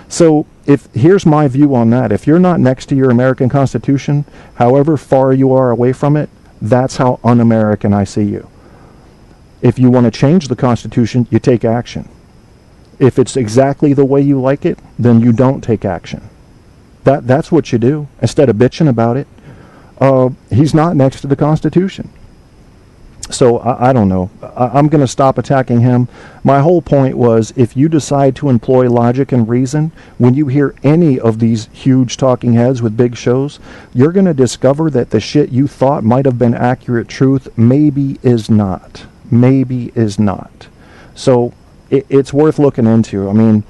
So here's my view on that. If you're not next to your American Constitution, however far you are away from it, that's how un-American I see you. If you want to change the Constitution, you take action. If it's exactly the way you like it, then you don't take action. That's what you do, instead of bitching about it. He's not next to the Constitution. So I don't know. I'm going to stop attacking him. My whole point was, if you decide to employ logic and reason, when you hear any of these huge talking heads with big shows, you're going to discover that the shit you thought might have been accurate truth maybe is not. Maybe is not. So it's worth looking into. I mean,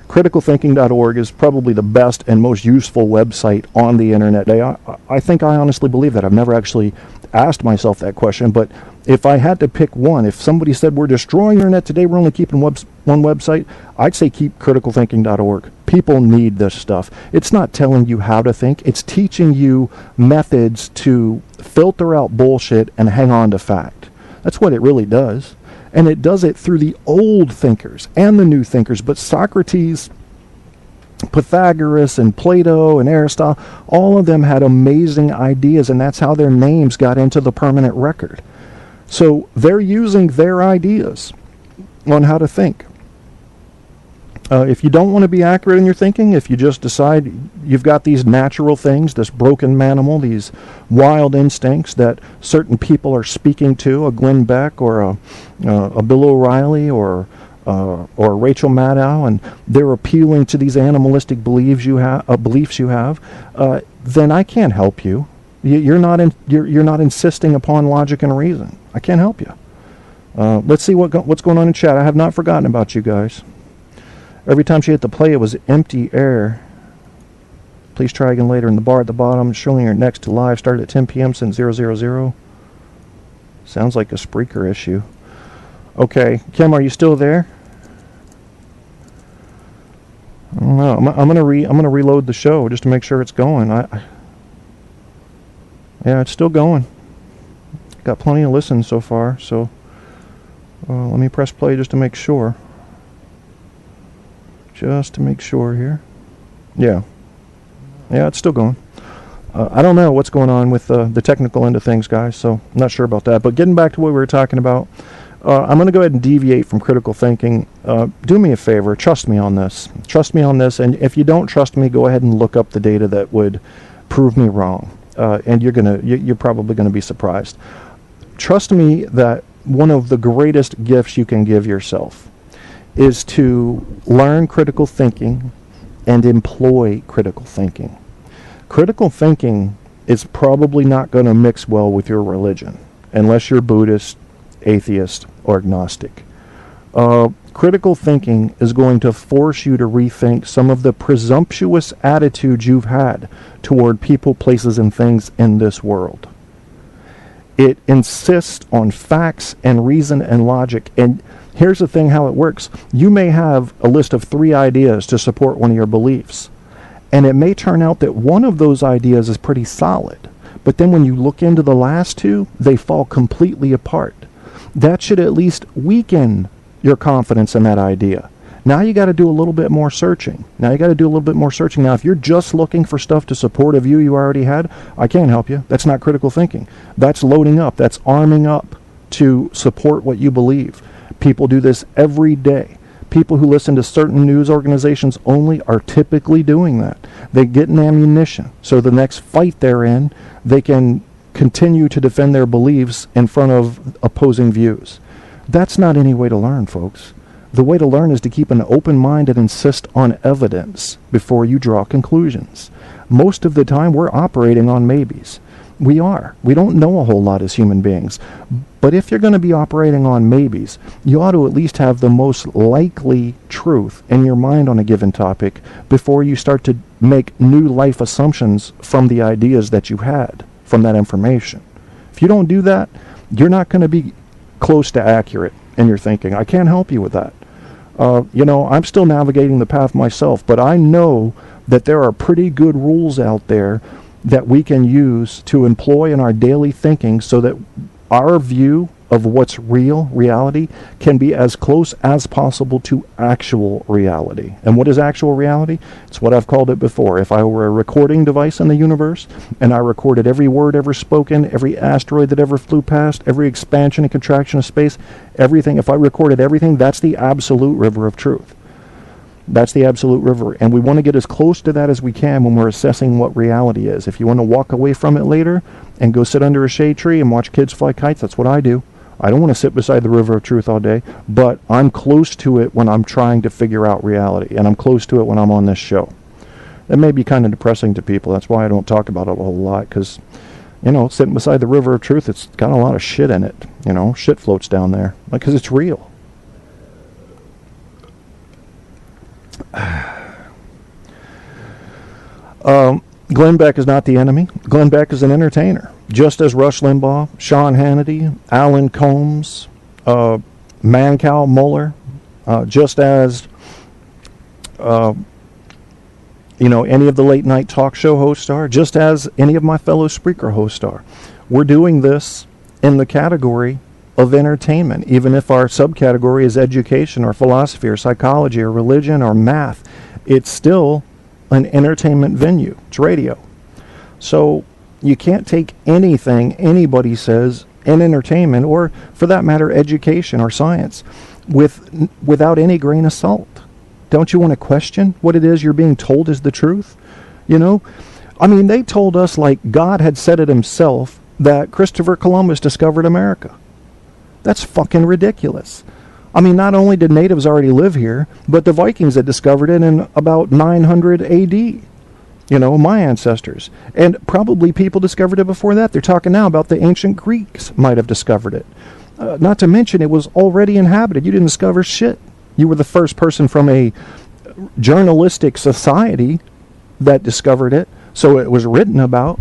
criticalthinking.org is probably the best and most useful website on the internet today. I think I honestly believe that. I've never actually asked myself that question, but if I had to pick one, if somebody said we're destroying the internet today, we're only keeping one website, I'd say keep criticalthinking.org. People need this stuff. It's not telling you how to think. It's teaching you methods to filter out bullshit and hang on to fact. That's what it really does. And it does it through the old thinkers and the new thinkers. But Socrates, Pythagoras, and Plato, and Aristotle, all of them had amazing ideas, and that's how their names got into the permanent record. So they're using their ideas on how to think. If you don't want to be accurate in your thinking, if you just decide you've got these natural things, this broken manimal, these wild instincts that certain people are speaking to, a Glenn Beck or a Bill O'Reilly or Rachel Maddow, and they're appealing to these animalistic beliefs you have, then I can't help you. You're not insisting upon logic and reason. I can't help you. Let's see what's going on in chat. I have not forgotten about you guys. Every time she hit the play, it was empty air. Please try again later. In the bar at the bottom, showing her next to live, started at 10 p.m. since 000. Sounds like a Spreaker issue. Okay, Kim, are you still there? I don't know. I'm gonna reload the show just to make sure it's going. Yeah, it's still going. Got plenty of listens so far. So let me press play just to make sure. Just to make sure here. Yeah, it's still going. I don't know what's going on with the technical end of things, guys, so I'm not sure about that. But getting back to what we were talking about, I'm going to go ahead and deviate from critical thinking. Do me a favor. Trust me on this. Trust me on this. And if you don't trust me, go ahead and look up the data that would prove me wrong. and you're probably gonna be surprised. Trust me that one of the greatest gifts you can give yourself is to learn critical thinking and employ critical thinking. Critical thinking is probably not going to mix well with your religion, unless you're Buddhist, atheist, or agnostic. Critical thinking is going to force you to rethink some of the presumptuous attitudes you've had toward people, places, and things in this world. It insists on facts and reason and logic. And here's the thing, how it works. You may have a list of 3 ideas to support one of your beliefs. And it may turn out that one of those ideas is pretty solid. But then when you look into the last 2, they fall completely apart. That should at least weaken your confidence in that idea. Now you got to do a little bit more searching. Now, if you're just looking for stuff to support a view you already had, I can't help you. That's not critical thinking. That's loading up. That's arming up to support what you believe. People do this every day. People who listen to certain news organizations only are typically doing that. They get an ammunition. So the next fight they're in, they can continue to defend their beliefs in front of opposing views. That's not any way to learn, folks. The way to learn is to keep an open mind and insist on evidence before you draw conclusions. Most of the time, we're operating on maybes. We are. We don't know a whole lot as human beings. But if you're going to be operating on maybes, you ought to at least have the most likely truth in your mind on a given topic before you start to make new life assumptions from the ideas that you had from that information. If you don't do that, you're not going to be close to accurate in your thinking. I can't help you with that. I'm still navigating the path myself, but I know that there are pretty good rules out there that we can use to employ in our daily thinking so that our view of what's reality, can be as close as possible to actual reality. And what is actual reality? It's what I've called it before. If I were a recording device in the universe, and I recorded every word ever spoken, every asteroid that ever flew past, every expansion and contraction of space, everything, if I recorded everything, that's the absolute river of truth. That's the absolute river. And we want to get as close to that as we can when we're assessing what reality is. If you want to walk away from it later and go sit under a shade tree and watch kids fly kites, that's what I do. I don't want to sit beside the river of truth all day, but I'm close to it when I'm trying to figure out reality, and I'm close to it when I'm on this show. That may be kind of depressing to people. That's why I don't talk about it a whole lot, because, sitting beside the river of truth, it's got a lot of shit in it. Shit floats down there, because it's real. Glenn Beck is not the enemy. Glenn Beck is an entertainer. Just as Rush Limbaugh, Sean Hannity, Alan Combs, Mancow Mueller, just as, any of the late night talk show hosts are, just as any of my fellow Spreaker hosts are. We're doing this in the category of entertainment, even if our subcategory is education or philosophy or psychology or religion or math. It's still an entertainment venue. It's radio. So you can't take anything anybody says in entertainment, or for that matter education or science, without any grain of salt. Don't you want to question what it is you're being told is the truth? They told us like God had said it himself that Christopher Columbus discovered America. That's fucking ridiculous. Not only did natives already live here, but the Vikings had discovered it in about 900 AD. My ancestors. And probably people discovered it before that. They're talking now about the ancient Greeks might have discovered it. Not to mention it was already inhabited. You didn't discover shit. You were the first person from a journalistic society that discovered it, so it was written about.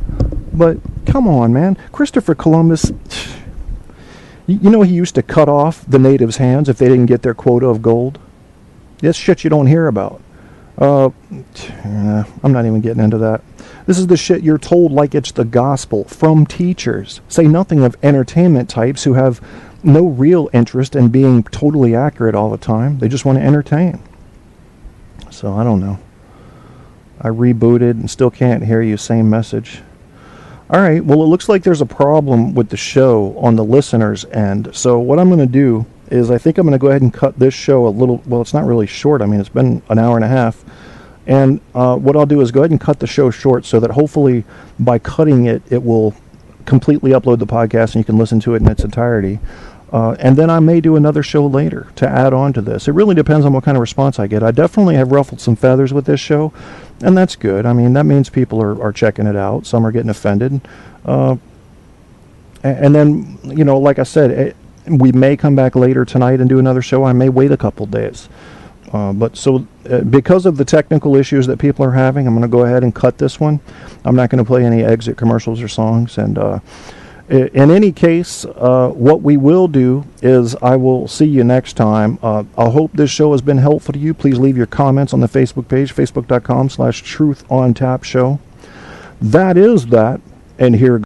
But come on, man. Christopher Columbus... he used to cut off the natives' hands if they didn't get their quota of gold. That's shit you don't hear about. I'm not even getting into that. This is the shit you're told like it's the gospel from teachers. Say nothing of entertainment types who have no real interest in being totally accurate all the time. They just want to entertain. So I don't know. I rebooted and still can't hear you. Same message. All right, well, it looks like there's a problem with the show on the listeners' end. So what I'm going to do is I think I'm going to go ahead and cut this show a little... Well, it's not really short. It's been an hour and a half. And what I'll do is go ahead and cut the show short so that hopefully by cutting it, it will completely upload the podcast and you can listen to it in its entirety. And then I may do another show later to add on to this. It really depends on what kind of response I get. I definitely have ruffled some feathers with this show, and that's good. I mean, that means people are checking it out. Some are getting offended. And then, you know, like I said, we may come back later tonight and do another show. I may wait a couple days. Because of the technical issues that people are having, I'm going to go ahead and cut this one. I'm not going to play any exit commercials or songs. And in any case, what we will do is I will see you next time. I hope this show has been helpful to you. Please leave your comments on the Facebook page, facebook.com/TruthOnTapShow. That is that. And here